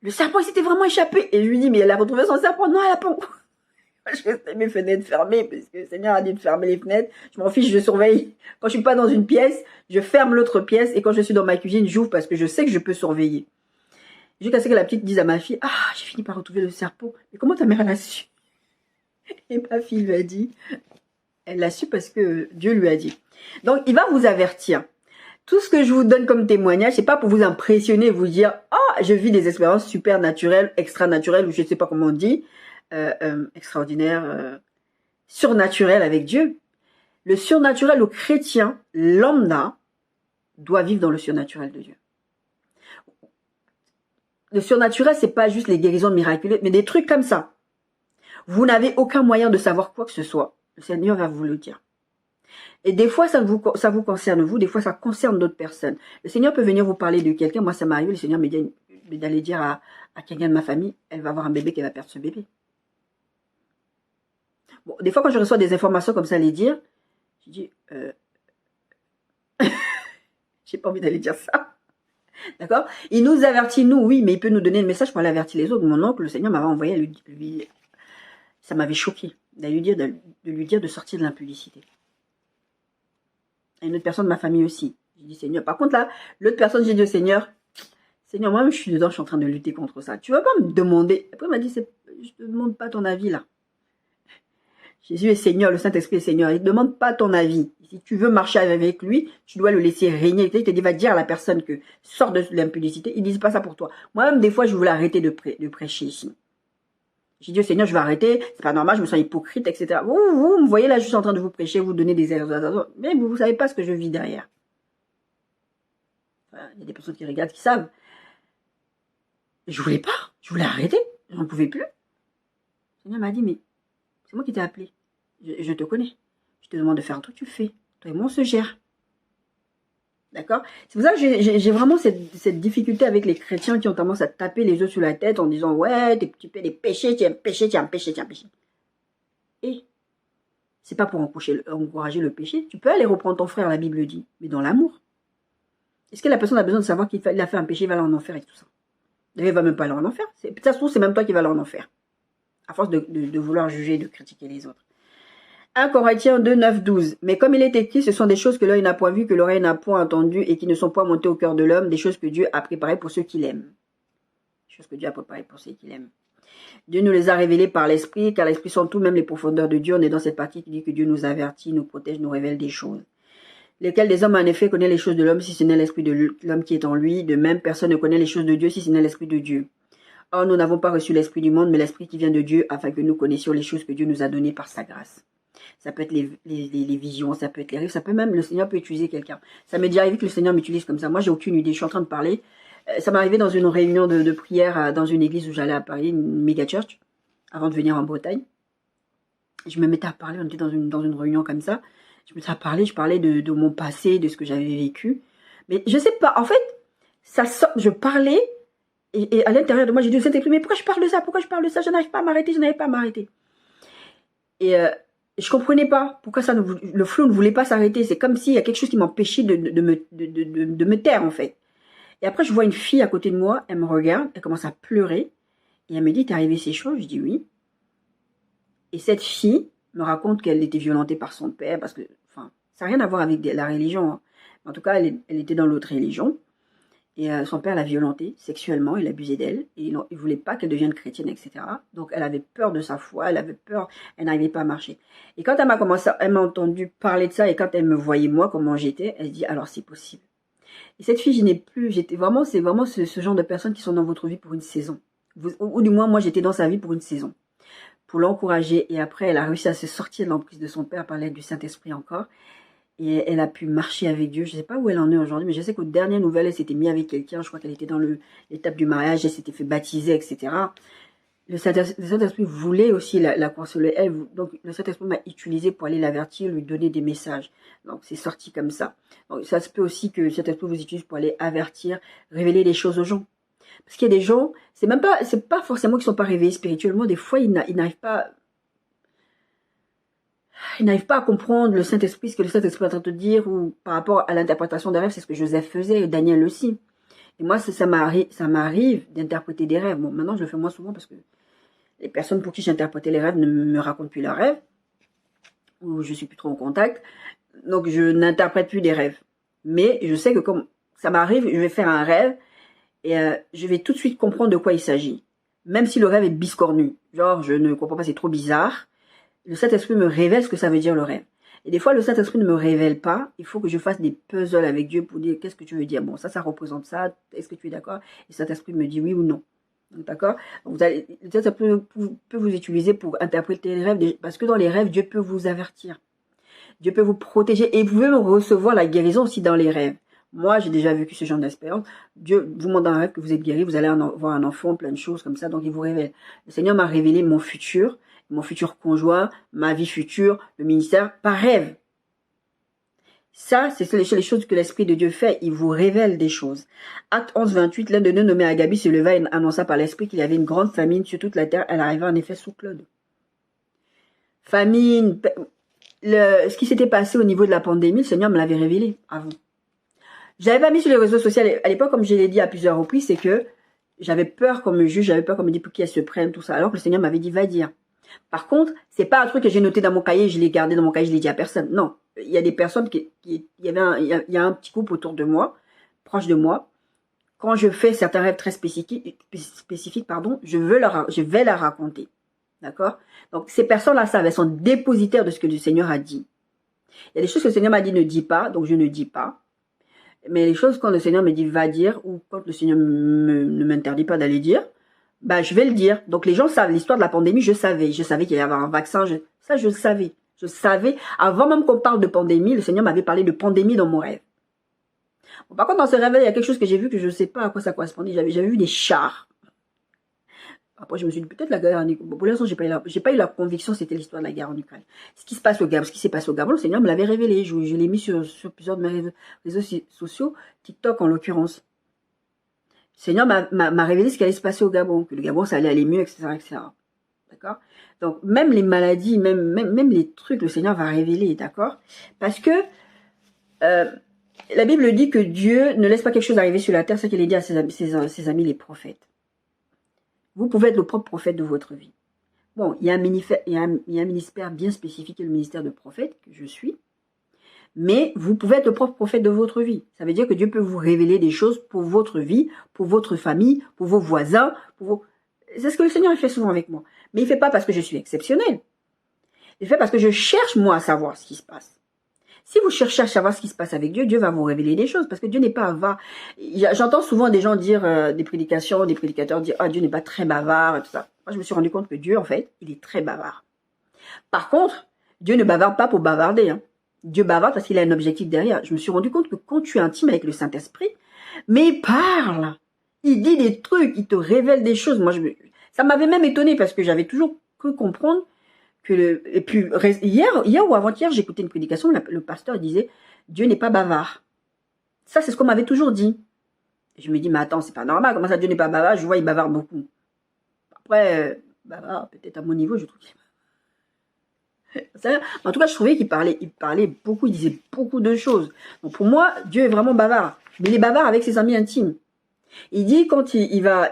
le serpent, il s'était vraiment échappé. Et je lui dis, mais elle a retrouvé son serpent. Non, elle a pas... Je restais mes fenêtres fermées parce que le Seigneur a dit de fermer les fenêtres. Je m'en fiche, je surveille. Quand je suis pas dans une pièce, je ferme l'autre pièce et quand je suis dans ma cuisine, j'ouvre parce que je sais que je peux surveiller. Jusqu'à ce que la petite dise à ma fille, ah, j'ai fini par retrouver le serpent. Mais comment ta mère l'a su? Et ma fille lui a dit, elle l'a su parce que Dieu lui a dit. Donc, il va vous avertir. Tout ce que je vous donne comme témoignage, c'est pas pour vous impressionner, vous dire, ah, je vis des expériences super naturelles, extra-naturelles, ou je ne sais pas comment on dit. Extraordinaire, surnaturel avec Dieu. Le surnaturel au chrétien, lambda, doit vivre dans le surnaturel de Dieu. Le surnaturel, c'est pas juste les guérisons miraculeuses, mais des trucs comme ça. Vous n'avez aucun moyen de savoir quoi que ce soit. Le Seigneur va vous le dire. Et des fois, ça vous concerne vous, des fois, ça concerne d'autres personnes. Le Seigneur peut venir vous parler de quelqu'un. Moi, ça m'arrive, le Seigneur me dit d'aller dire à quelqu'un de ma famille, elle va avoir un bébé, qu'elle va perdre ce bébé. Bon, des fois, quand je reçois des informations comme ça, les dire, je dis, j'ai pas envie d'aller dire ça. D'accord? Il nous avertit, nous, oui, mais il peut nous donner le message pour aller avertir les autres. Mon oncle, le Seigneur m'avait envoyé à lui ça m'avait choqué lui dire de sortir de l'impudicité. Et une autre personne de ma famille aussi. J'ai dit, Seigneur. Par contre, là, l'autre personne, j'ai dit au Seigneur, Seigneur, moi-même, je suis dedans, je suis en train de lutter contre ça. Tu vas pas me demander. Après, il m'a dit, je te demande pas ton avis, là. Jésus est Seigneur, le Saint-Esprit est Seigneur. Il ne demande pas ton avis. Si tu veux marcher avec lui, tu dois le laisser régner. Il te dit, va dire à la personne que sort de l'impudicité. Il ne dit pas ça pour toi. Moi-même, des fois, je voulais arrêter de prêcher ici. J'ai dit au Seigneur, je vais arrêter, c'est pas normal, je me sens hypocrite, etc. Vous me voyez là, je suis en train de vous prêcher, vous donner des erreurs, mais vous ne savez pas ce que je vis derrière. Enfin, il y a des personnes qui regardent, qui savent. Je voulais pas, je voulais arrêter, je n'en pouvais plus. Le Seigneur m'a dit, mais c'est moi qui t'ai appelé, je te connais, je te demande de faire un truc, tu le fais. Toi et moi, on se gère. D'accord? C'est pour ça que j'ai vraiment cette difficulté avec les chrétiens qui ont tendance à taper les autres sur la tête en disant, ouais, tu fais des péchés, tu es un péché, tu es un péché, tu es un péché. Et c'est pas pour encourager le péché. Tu peux aller reprendre ton frère, la Bible dit, mais dans l'amour. Est-ce que la personne a besoin de savoir qu'il a fait un péché, il va aller en enfer et tout ça? D'ailleurs, il va même pas aller en enfer. Ça se trouve, c'est même toi qui vas aller en enfer. À force de vouloir juger, de critiquer les autres. 1 Corinthiens 2, 9, 12. Mais comme il est écrit, ce sont des choses que l'œil n'a point vues, que l'oreille n'a point entendues et qui ne sont pas montées au cœur de l'homme, des choses que Dieu a préparées pour ceux qui l'aiment. Des choses que Dieu a préparées pour ceux qui l'aiment. Dieu nous les a révélées par l'Esprit, car l'Esprit sont tout même les profondeurs de Dieu. On est dans cette partie qui dit que Dieu nous avertit, nous protège, nous révèle des choses. Lesquels des hommes en effet connaissent les choses de l'homme si ce n'est l'Esprit de l'homme qui est en lui. De même, personne ne connaît les choses de Dieu si ce n'est l'Esprit de Dieu. Or, nous n'avons pas reçu l'Esprit du monde, mais l'Esprit qui vient de Dieu, afin que nous connaissions les choses que Dieu nous a données par sa grâce. Ça peut être les visions, ça peut être les rêves, ça peut même, le Seigneur peut utiliser quelqu'un. Ça m'est déjà arrivé que le Seigneur m'utilise comme ça. Moi, j'ai aucune idée, je suis en train de parler. Ça m'est arrivé dans une réunion de prière dans une église où j'allais à Paris, une méga church, avant de venir en Bretagne. Je me mettais à parler, on était dans une réunion comme ça. Je me mettais à parler, je parlais de mon passé, de ce que j'avais vécu. Mais je sais pas, en fait, ça sort, je parlais, et à l'intérieur de moi, j'ai dit, mais pourquoi je parle de ça? Pourquoi je parle de ça? Je n'arrive pas à m'arrêter, Et je comprenais pas pourquoi le flot ne voulait pas s'arrêter. C'est comme s'il y a quelque chose qui m'empêchait de me taire, en fait. Et après, je vois une fille à côté de moi, elle me regarde, elle commence à pleurer, et elle me dit, t'es arrivé ces choses? Je dis oui. Et cette fille me raconte qu'elle était violentée par son père, parce que, enfin, ça n'a rien à voir avec la religion. Hein. En tout cas, elle était dans l'autre religion. Et son père l'a violentée sexuellement, il abusait d'elle, et il ne voulait pas qu'elle devienne chrétienne, etc. Donc elle avait peur de sa foi, elle avait peur, elle n'arrivait pas à marcher. Et quand elle m'a entendu parler de ça, et quand elle me voyait moi, comment j'étais, elle dit, alors c'est possible. Et cette fille, c'est vraiment ce genre de personnes qui sont dans votre vie pour une saison. Ou du moins, moi, j'étais dans sa vie pour une saison. Pour l'encourager, et après, elle a réussi à se sortir de l'emprise de son père par l'aide du Saint-Esprit encore. Et elle a pu marcher avec Dieu. Je ne sais pas où elle en est aujourd'hui, mais je sais qu'aux dernières nouvelles, elle s'était mise avec quelqu'un. Je crois qu'elle était dans l'étape du mariage, elle s'était fait baptiser, etc. Le Saint-Esprit voulait aussi la consoler. Donc, le Saint-Esprit m'a utilisé pour aller l'avertir, lui donner des messages. Donc, c'est sorti comme ça. Donc, ça se peut aussi que le Saint-Esprit vous utilise pour aller avertir, révéler des choses aux gens. Parce qu'il y a des gens, c'est pas forcément qu'ils sont pas réveillés spirituellement. Des fois, ils n'arrivent pas... Ils n'arrivent pas à comprendre le Saint-Esprit, ce que le Saint-Esprit est en train de te dire, ou par rapport à l'interprétation des rêves, c'est ce que Joseph faisait, et Daniel aussi. Et moi, ça m'arrive d'interpréter des rêves. Bon, maintenant, je le fais moins souvent parce que les personnes pour qui j'interprétais les rêves ne me racontent plus leurs rêves, ou je suis plus trop en contact, donc je n'interprète plus des rêves. Mais je sais que comme ça m'arrive, je vais faire un rêve, et je vais tout de suite comprendre de quoi il s'agit. Même si le rêve est biscornu. Genre, je ne comprends pas, c'est trop bizarre. Le Saint-Esprit me révèle ce que ça veut dire le rêve. Et des fois, le Saint-Esprit ne me révèle pas. Il faut que je fasse des puzzles avec Dieu pour dire qu'est-ce que tu veux dire. Bon, ça représente ça. Est-ce que tu es d'accord? Et le Saint-Esprit me dit oui ou non. D'accord? Le Saint-Esprit peut vous utiliser pour interpréter les rêves. Parce que dans les rêves, Dieu peut vous avertir. Dieu peut vous protéger. Et vous pouvez recevoir la guérison aussi dans les rêves. Moi, j'ai déjà vécu ce genre d'expérience. Dieu vous montre dans un rêve que vous êtes guéri. Vous allez avoir un enfant, plein de choses comme ça. Donc, il vous révèle. Le Seigneur m'a révélé mon futur conjoint, ma vie future, le ministère, par rêve. Ça, c'est les choses que l'Esprit de Dieu fait. Il vous révèle des choses. Acte 11, 28, l'un de nous nommé Agabus se leva et annonça par l'Esprit qu'il y avait une grande famine sur toute la terre. Elle arriva en effet sous Claude. Famine, ce qui s'était passé au niveau de la pandémie, le Seigneur me l'avait révélé avant. J'avais pas mis sur les réseaux sociaux à l'époque, comme je l'ai dit à plusieurs reprises, c'est que j'avais peur qu'on me juge, j'avais peur qu'on me dise pour qui elle se prenne, tout ça. Alors que le Seigneur m'avait dit, va dire. Par contre, c'est pas un truc que j'ai noté dans mon cahier, je l'ai gardé dans mon cahier, je l'ai dit à personne. Non. Il y a des personnes il y a un petit groupe autour de moi, proche de moi. Quand je fais certains rêves très spécifiques, pardon, je vais leur raconter. D'accord? Donc, ces personnes-là savent, elles sont dépositaires de ce que le Seigneur a dit. Il y a des choses que le Seigneur m'a dit ne dis pas, donc je ne dis pas. Mais les choses quand le Seigneur me dit va dire, ou quand le Seigneur ne m'interdit pas d'aller dire, bah, je vais le dire. Donc, les gens savent, l'histoire de la pandémie, je savais qu'il y avait un vaccin, ça, je le savais. Je savais, avant même qu'on parle de pandémie, le Seigneur m'avait parlé de pandémie dans mon rêve. Bon, par contre, dans ce rêve, il y a quelque chose que j'ai vu que je ne sais pas à quoi ça correspondait. J'avais vu des chars. Après, je me suis dit, peut-être la guerre en Ukraine. Bon, pour l'instant, j'ai pas eu la conviction que c'était l'histoire de la guerre en Ukraine. Ce qui s'est passé au Gabon, le Seigneur me l'avait révélé. Je l'ai mis sur plusieurs de mes réseaux sociaux, TikTok en l'occurrence. Le Seigneur m'a révélé ce qui allait se passer au Gabon, que le Gabon, ça allait aller mieux, etc., etc. D'accord? Donc, même les maladies, même les trucs, le Seigneur va révéler, d'accord? Parce que la Bible dit que Dieu ne laisse pas quelque chose arriver sur la terre, c'est ce qu'il a dit à ses amis les prophètes. Vous pouvez être le propre prophète de votre vie. Bon, il y a un ministère bien spécifique, le ministère de prophète, que je suis. Mais vous pouvez être le propre prophète de votre vie. Ça veut dire que Dieu peut vous révéler des choses pour votre vie, pour votre famille, pour vos voisins, C'est ce que le Seigneur fait souvent avec moi. Mais il ne fait pas parce que je suis exceptionnel. Il fait parce que je cherche, moi, à savoir ce qui se passe. Si vous cherchez à savoir ce qui se passe avec Dieu, Dieu va vous révéler des choses, parce que Dieu n'est pas avare. J'entends souvent des gens dire, des prédicateurs dire, ah, Dieu n'est pas très bavard, et tout ça. Moi, je me suis rendu compte que Dieu, en fait, il est très bavard. Par contre, Dieu ne bavarde pas pour bavarder. Hein. Dieu bavarde parce qu'il a un objectif derrière. Je me suis rendu compte que quand tu es intime avec le Saint-Esprit, mais il parle. Il dit des trucs, il te révèle des choses. Moi, ça m'avait même étonné parce que j'avais toujours cru comprendre et puis hier ou avant-hier, j'écoutais une prédication, le pasteur disait Dieu n'est pas bavard. Ça, c'est ce qu'on m'avait toujours dit. Et je me dis, mais attends, c'est pas normal, comment ça Dieu n'est pas bavard? Je vois, il bavarde beaucoup. Après, bavard, peut-être à mon niveau, je trouve en tout cas, je trouvais qu'il parlait beaucoup, il disait beaucoup de choses. Donc pour moi, Dieu est vraiment bavard. Mais il est bavard avec ses amis intimes. Il dit, quand il va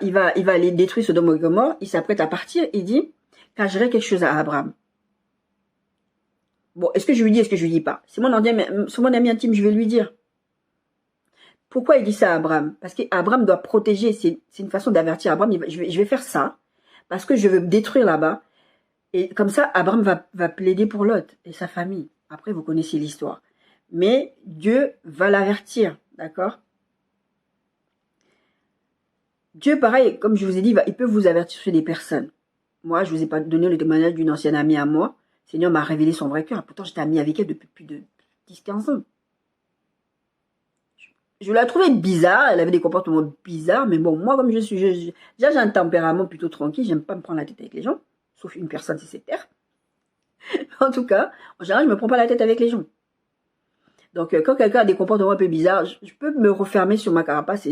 aller détruire Sodome et Gomorrhe, il s'apprête à partir, il dit, cacherai quelque chose à Abraham. Bon, est-ce que je lui dis, est-ce que je lui dis pas? C'est mon ami intime, je vais lui dire. Pourquoi il dit ça à Abraham? Parce qu'Abraham doit protéger, c'est une façon d'avertir Abraham, je vais faire ça, parce que je veux détruire là-bas. Et comme ça, Abraham va plaider pour Lot et sa famille. Après, vous connaissez l'histoire. Mais Dieu va l'avertir, d'accord? Dieu, pareil, comme je vous ai dit, il peut vous avertir sur des personnes. Moi, je ne vous ai pas donné le témoignage d'une ancienne amie à moi. Le Seigneur m'a révélé son vrai cœur. Pourtant, j'étais amie avec elle depuis plus de 10-15 ans. Je la trouvais bizarre. Elle avait des comportements bizarres. Mais bon, moi, comme je suis... Déjà, j'ai un tempérament plutôt tranquille. J'aime pas me prendre la tête avec les gens. Sauf une personne, si c'est terre. En tout cas, en général, je ne me prends pas la tête avec les gens. Donc, quand quelqu'un a des comportements un peu bizarres, je peux me refermer sur ma carapace.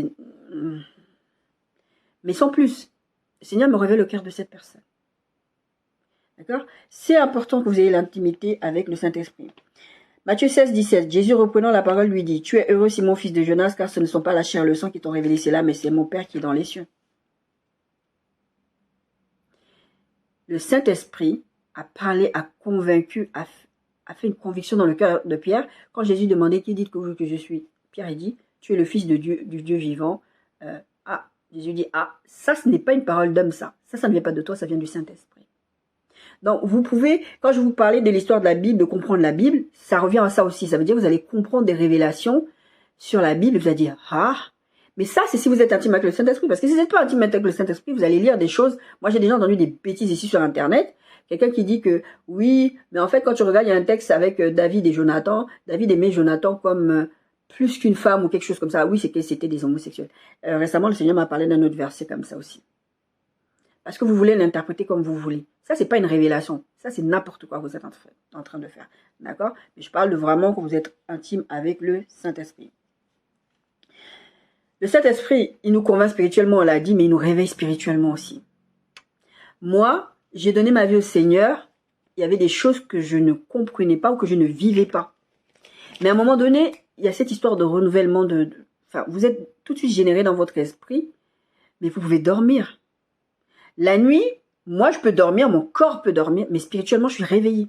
Mais sans plus. Le Seigneur me révèle le cœur de cette personne. D'accord? C'est important que vous ayez l'intimité avec le Saint-Esprit. Matthieu 16, 17. Jésus reprenant la parole lui dit, « Tu es heureux, Simon, fils de Jonas, car ce ne sont pas la chair et le sang qui t'ont révélé cela, mais c'est mon Père qui est dans les cieux. » Le Saint-Esprit a parlé, a convaincu, a fait une conviction dans le cœur de Pierre. Quand Jésus demandait, qui dites-vous que je suis? Pierre a dit, tu es le Fils de Dieu, du Dieu vivant. Jésus dit, ça ce n'est pas une parole d'homme, ça ne vient pas de toi, ça vient du Saint-Esprit. Donc vous pouvez, quand je vous parlais de l'histoire de la Bible, de comprendre la Bible, ça revient à ça aussi. Ça veut dire que vous allez comprendre des révélations sur la Bible, vous allez dire, mais ça, c'est si vous êtes intime avec le Saint-Esprit. Parce que si vous n'êtes pas intime avec le Saint-Esprit, vous allez lire des choses. Moi, j'ai déjà entendu des bêtises ici sur Internet. Quelqu'un qui dit que, oui, mais en fait, quand tu regardes, il y a un texte avec David et Jonathan. David aimait Jonathan comme plus qu'une femme ou quelque chose comme ça. Oui, c'était des homosexuels. Récemment, le Seigneur m'a parlé d'un autre verset comme ça aussi. Parce que vous voulez l'interpréter comme vous voulez. Ça, c'est pas une révélation. Ça, c'est n'importe quoi que vous êtes en train de faire. D'accord? Mais je parle de vraiment quand vous êtes intime avec le Saint-Esprit. Le Saint-Esprit, il nous convainc spirituellement, on l'a dit, mais il nous réveille spirituellement aussi. Moi, j'ai donné ma vie au Seigneur. Il y avait des choses que je ne comprenais pas ou que je ne vivais pas. Mais à un moment donné, il y a cette histoire de renouvellement enfin, vous êtes tout de suite généré dans votre esprit, mais vous pouvez dormir. La nuit, moi, je peux dormir, mon corps peut dormir, mais spirituellement, je suis réveillée.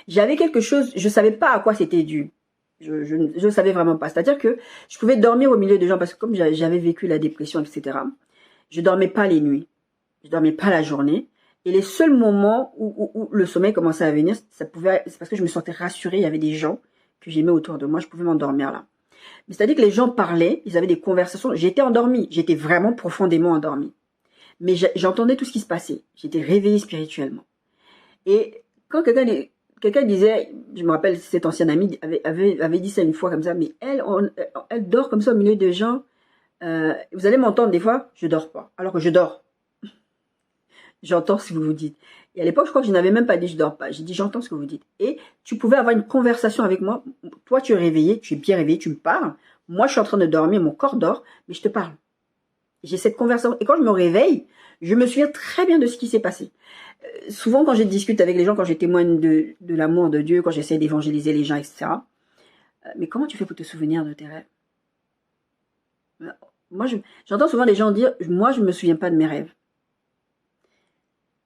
J'avais quelque chose, je savais pas à quoi c'était dû. Je savais vraiment pas. C'est-à-dire que je pouvais dormir au milieu de gens, parce que comme j'avais vécu la dépression, etc., je dormais pas les nuits. Je dormais pas la journée. Et les seuls moments où le sommeil commençait à venir, c'est parce que je me sentais rassurée. Il y avait des gens que j'aimais autour de moi. Je pouvais m'endormir là. Mais c'est-à-dire que les gens parlaient, ils avaient des conversations. J'étais endormie. J'étais vraiment profondément endormie. Mais j'entendais tout ce qui se passait. J'étais réveillée spirituellement. Et quand quelqu'un disait, je me rappelle, cette ancienne amie avait dit ça une fois comme ça, mais elle dort comme ça au milieu de gens. Vous allez m'entendre des fois, je dors pas. Alors que je dors. J'entends ce que vous dites. Et à l'époque, je crois que je n'avais même pas dit je dors pas. J'ai dit j'entends ce que vous dites. Et tu pouvais avoir une conversation avec moi. Toi, tu es réveillé, tu es bien réveillé, tu me parles. Moi, je suis en train de dormir, mon corps dort, mais je te parle. J'ai cette conversation. Et quand je me réveille, je me souviens très bien de ce qui s'est passé. Souvent, quand je discute avec les gens, quand je témoigne de l'amour de Dieu, quand j'essaie d'évangéliser les gens, etc. Mais comment tu fais pour te souvenir de tes rêves? Moi, j'entends souvent des gens dire, moi, je ne me souviens pas de mes rêves.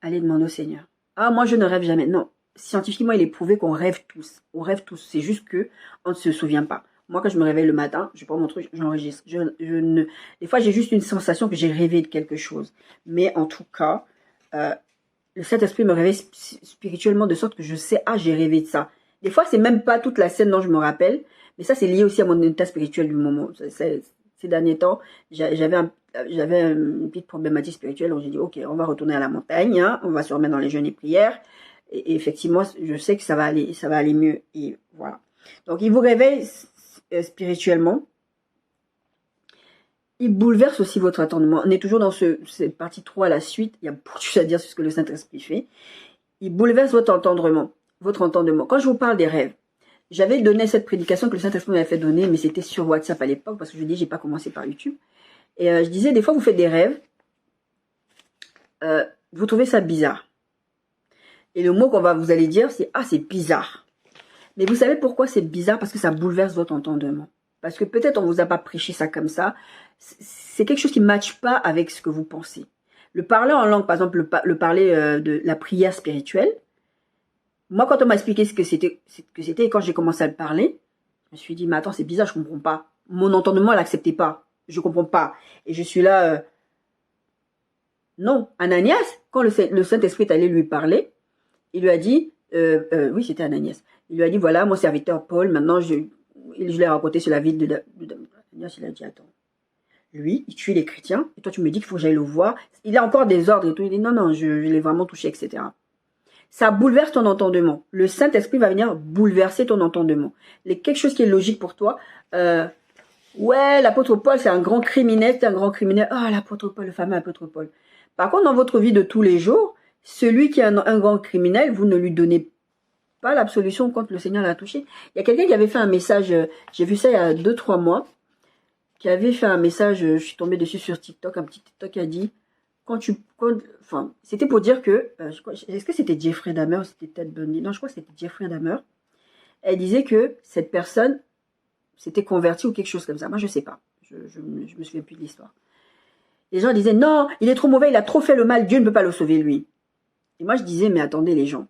Allez demander au Seigneur. Ah, moi, je ne rêve jamais. Non. Scientifiquement, il est prouvé qu'on rêve tous. On rêve tous. C'est juste que on ne se souvient pas. Moi, quand je me réveille le matin, je prends mon truc, j'enregistre. Des fois, j'ai juste une sensation que j'ai rêvé de quelque chose. Mais en tout cas, le Saint-Esprit me réveille spirituellement de sorte que je sais, ah, j'ai rêvé de ça. Des fois, c'est même pas toute la scène dont je me rappelle, mais ça, c'est lié aussi à mon état spirituel du moment. Ces derniers temps, j'avais une petite problématique spirituelle, donc j'ai dit, ok, on va retourner à la montagne, hein, on va se remettre dans les jeûnes et prières, et effectivement, je sais que ça va aller mieux, et voilà. Donc, il vous réveille spirituellement. Il bouleverse aussi votre entendement. On est toujours dans cette partie 3 à la suite. Il y a beaucoup de choses à dire sur ce que le Saint-Esprit fait. Il bouleverse votre entendement. Quand je vous parle des rêves, j'avais donné cette prédication que le Saint-Esprit m'avait fait donner, mais c'était sur WhatsApp à l'époque, parce que je dis, j'ai pas commencé par YouTube. Et je disais, des fois, vous faites des rêves, vous trouvez ça bizarre. Et le mot vous allez dire, c'est, ah, c'est bizarre. Mais vous savez pourquoi c'est bizarre? Parce que ça bouleverse votre entendement. Parce que peut-être on vous a pas prêché ça comme ça. C'est quelque chose qui ne matche pas avec ce que vous pensez. Le parler en langue, par exemple, le parler de la prière spirituelle. Moi, quand on m'a expliqué ce que c'était, et quand j'ai commencé à le parler, je me suis dit, mais attends, c'est bizarre, je comprends pas. Mon entendement, elle n'acceptait pas. Je comprends pas. Et je suis là, non. Ananias, quand le Saint-Esprit est allé lui parler, il lui a dit, oui, c'était Ananias. Il lui a dit, voilà, mon serviteur Paul, maintenant, je l'ai raconté sur la vie de Ananias, il a dit, attends. Lui, il tue les chrétiens, et toi, tu me dis qu'il faut que j'aille le voir. Il a encore des ordres et tout. Il dit, non, je l'ai vraiment touché, etc. Ça bouleverse ton entendement. Le Saint-Esprit va venir bouleverser ton entendement. Quelque chose qui est logique pour toi. Ouais, l'apôtre Paul, c'est un grand criminel, Ah, l'apôtre Paul, le fameux apôtre Paul. Par contre, dans votre vie de tous les jours, celui qui est un grand criminel, vous ne lui donnez pas l'absolution quand le Seigneur l'a touché. Il y a quelqu'un qui avait fait un message, j'ai vu ça il y a 2-3 mois, qui avait fait un message, je suis tombée dessus sur TikTok, un petit TikTok qui a dit, c'était pour dire que, est-ce que c'était Jeffrey Dahmer ou c'était Ted Bundy? Non, je crois que c'était Jeffrey Dahmer. Elle disait que cette personne s'était convertie ou quelque chose comme ça. Moi, je sais pas. Je me souviens plus de l'histoire. Les gens disaient, non, il est trop mauvais, il a trop fait le mal, Dieu ne peut pas le sauver, lui. Et moi, je disais, mais attendez, les gens.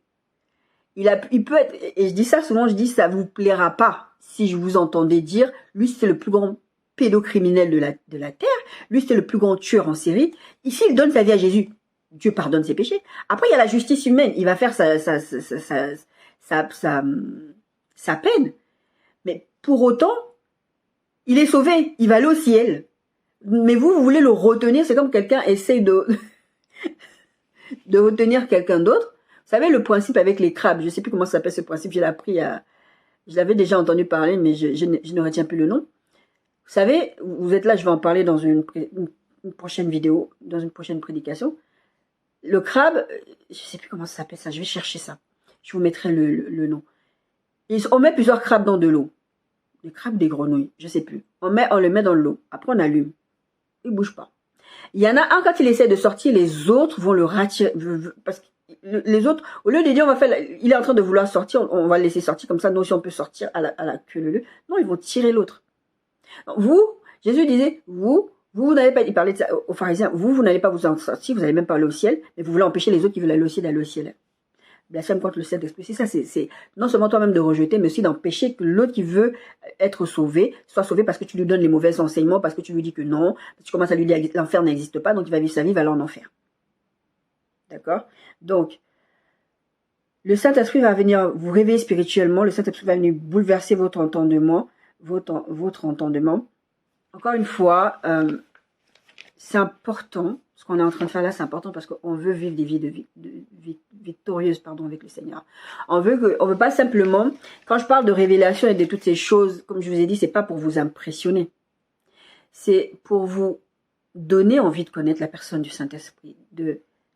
Il peut être, et je dis ça souvent, je dis, ça vous plaira pas si je vous entendais dire, lui, c'est le plus grand pédocriminel de la terre. Lui, c'est le plus grand tueur en série. Ici, il donne sa vie à Jésus. Dieu pardonne ses péchés. Après, il y a la justice humaine. Il va faire sa peine. Mais pour autant, il est sauvé. Il va aller au ciel. Mais vous voulez le retenir. C'est comme quelqu'un essaye de retenir quelqu'un d'autre. Vous savez, le principe avec les crabes. Je ne sais plus comment ça s'appelle ce principe. Je l'avais déjà entendu parler, mais je ne retiens plus le nom. Vous savez, vous êtes là, je vais en parler dans une prochaine vidéo, dans une prochaine prédication. Le crabe, je ne sais plus comment ça s'appelle ça, je vais chercher ça. Je vous mettrai le nom. On met plusieurs crabes dans de l'eau. Des crabes, des grenouilles, je ne sais plus. On le met dans l'eau. Après, on allume. Il ne bouge pas. Il y en a un, quand il essaie de sortir, les autres vont le retirer. Parce les autres, au lieu de dire, il est en train de vouloir sortir, on va le laisser sortir, comme ça, nous aussi, on peut sortir à la queue leu. Non, ils vont tirer l'autre. Vous, Jésus disait, vous n'avez pas, il parlait de ça aux pharisiens, vous n'allez pas vous en sortir, vous n'allez même pas aller au ciel, mais vous voulez empêcher les autres qui veulent aller au ciel d'aller au ciel. Blasphème contre le Saint-Esprit. C'est ça, c'est non seulement toi-même de rejeter, mais aussi d'empêcher que l'autre qui veut être sauvé soit sauvé parce que tu lui donnes les mauvais enseignements, parce que tu lui dis que non, parce que tu commences à lui dire que l'enfer n'existe pas, donc il va vivre sa vie, il va aller en enfer. D'accord? Donc, le Saint-Esprit va venir vous réveiller spirituellement, le Saint-Esprit va venir bouleverser votre entendement, votre entendement. Encore une fois, c'est important, ce qu'on est en train de faire là, c'est important parce qu'on veut vivre des vies victorieuses, avec le Seigneur. On veut pas simplement, quand je parle de révélation et de toutes ces choses, comme je vous ai dit, c'est pas pour vous impressionner. C'est pour vous donner envie de connaître la personne du Saint-Esprit,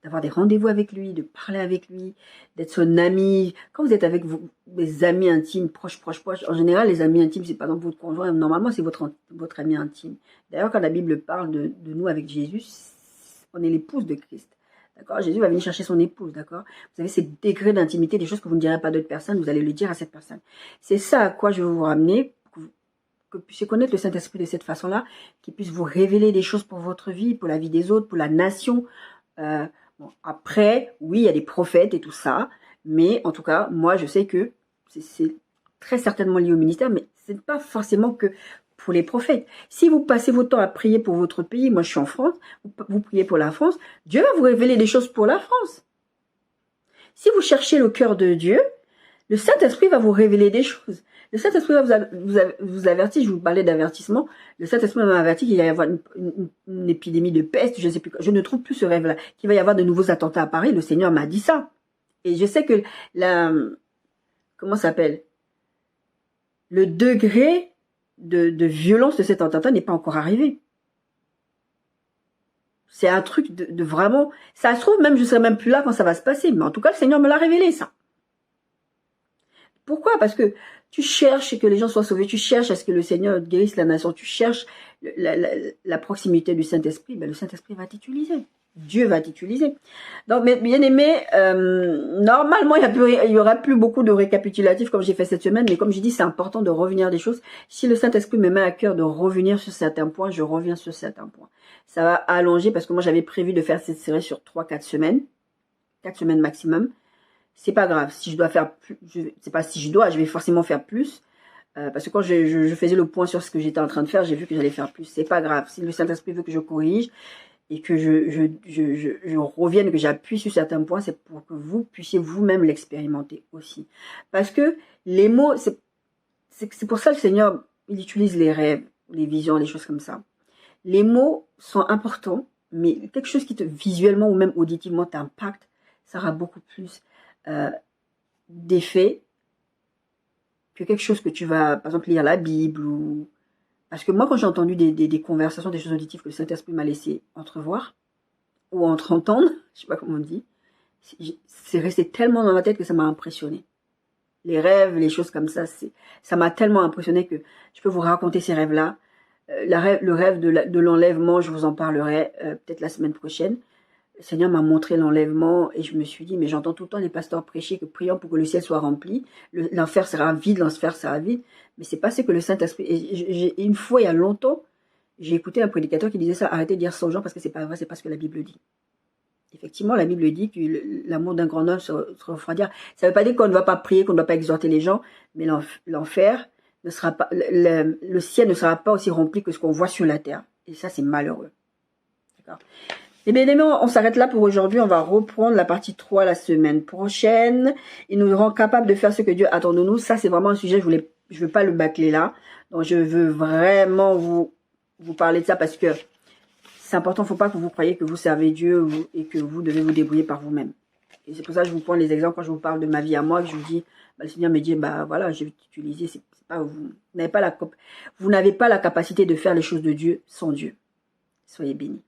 d'avoir des rendez-vous avec lui, de parler avec lui, d'être son ami. Quand vous êtes avec des amis intimes, proches, en général, les amis intimes, c'est pas dans votre conjoint, normalement, c'est votre ami intime. D'ailleurs, quand la Bible parle de nous avec Jésus, on est l'épouse de Christ. D'accord? Jésus va venir chercher son épouse, d'accord? Vous avez ces degrés d'intimité, des choses que vous ne direz pas à d'autres personnes, vous allez le dire à cette personne. C'est ça à quoi je veux vous ramener, que vous puissiez connaître le Saint-Esprit de cette façon-là, qu'il puisse vous révéler des choses pour votre vie, pour la vie des autres, pour la nation. Bon, après, oui, il y a des prophètes et tout ça, mais en tout cas, moi, je sais que c'est très certainement lié au ministère, mais ce n'est pas forcément que pour les prophètes. Si vous passez votre temps à prier pour votre pays, moi je suis en France, vous priez pour la France, Dieu va vous révéler des choses pour la France. Si vous cherchez le cœur de Dieu, le Saint-Esprit va vous révéler des choses. Le Saint-Esprit va vous avertir, je vous parlais d'avertissement, le Saint-Esprit m'a averti qu'il va y avoir une épidémie de peste, je ne sais plus, je ne trouve plus ce rêve-là, qu'il va y avoir de nouveaux attentats à Paris, le Seigneur m'a dit ça. Et je sais que comment ça s'appelle, le degré de violence de cet attentat n'est pas encore arrivé. C'est un truc de vraiment, ça se trouve même, je serai même plus là quand ça va se passer, mais en tout cas, le Seigneur me l'a révélé, ça. Pourquoi? Parce que tu cherches que les gens soient sauvés, tu cherches à ce que le Seigneur guérisse la nation, tu cherches la proximité du Saint-Esprit, ben le Saint-Esprit va t'utiliser. Dieu va t'utiliser. Donc, bien aimé, normalement, il y aura plus beaucoup de récapitulatifs comme j'ai fait cette semaine, mais comme j'ai dit, c'est important de revenir des choses. Si le Saint-Esprit me met à cœur de revenir sur certains points, je reviens sur certains points. Ça va allonger parce que moi, j'avais prévu de faire cette série sur 3-4 semaines. 4 semaines maximum. C'est pas grave. Si je dois faire plus, c'est pas si je dois, je vais forcément faire plus. Parce que quand je faisais le point sur ce que j'étais en train de faire, j'ai vu que j'allais faire plus. C'est pas grave. Si le Saint-Esprit veut que je corrige et que je revienne, que j'appuie sur certains points, c'est pour que vous puissiez vous-même l'expérimenter aussi. Parce que les mots, c'est pour ça que le Seigneur, il utilise les rêves, les visions, les choses comme ça. Les mots sont importants, mais quelque chose qui visuellement ou même auditivement t'impacte, ça aura beaucoup plus d'effet que quelque chose que tu vas, par exemple, lire la Bible ou... Parce que moi, quand j'ai entendu des conversations, des choses auditives que le Saint-Esprit m'a laissé entrevoir ou entendre, je sais pas comment on dit, c'est resté tellement dans ma tête que ça m'a impressionné. Les rêves, les choses comme ça m'a tellement impressionné que je peux vous raconter ces rêves-là. Le rêve de l'enlèvement, je vous en parlerai peut-être la semaine prochaine. Le Seigneur m'a montré l'enlèvement et je me suis dit, mais j'entends tout le temps les pasteurs prêcher que prions pour que le ciel soit rempli, l'enfer sera vide, l'enfer sera vide, mais c'est pas ce que le Saint-Esprit... Et une fois, il y a longtemps, j'ai écouté un prédicateur qui disait ça, arrêtez de dire ça aux gens parce que c'est pas vrai, c'est pas ce que la Bible dit. Effectivement, la Bible dit que l'amour d'un grand homme se refroidira. Ça veut pas dire qu'on ne va pas prier, qu'on ne doit pas exhorter les gens, mais l'enfer ne sera pas, le ciel ne sera pas aussi rempli que ce qu'on voit sur la terre. Et ça, c'est malheureux. D'accord? Et bien évidemment, on s'arrête là pour aujourd'hui. On va reprendre la partie 3 la semaine prochaine. Il nous rend capable de faire ce que Dieu attend de nous. Ça, c'est vraiment un sujet, je veux pas le bâcler là. Donc, je veux vraiment vous parler de ça parce que c'est important. Il ne faut pas que vous croyez que vous servez Dieu et que vous devez vous débrouiller par vous-même. Et c'est pour ça que je vous prends les exemples quand je vous parle de ma vie à moi, que je vous dis, le Seigneur me dit, voilà, je vais t'utiliser. C'est pas vous n'avez pas la capacité de faire les choses de Dieu sans Dieu. Soyez bénis.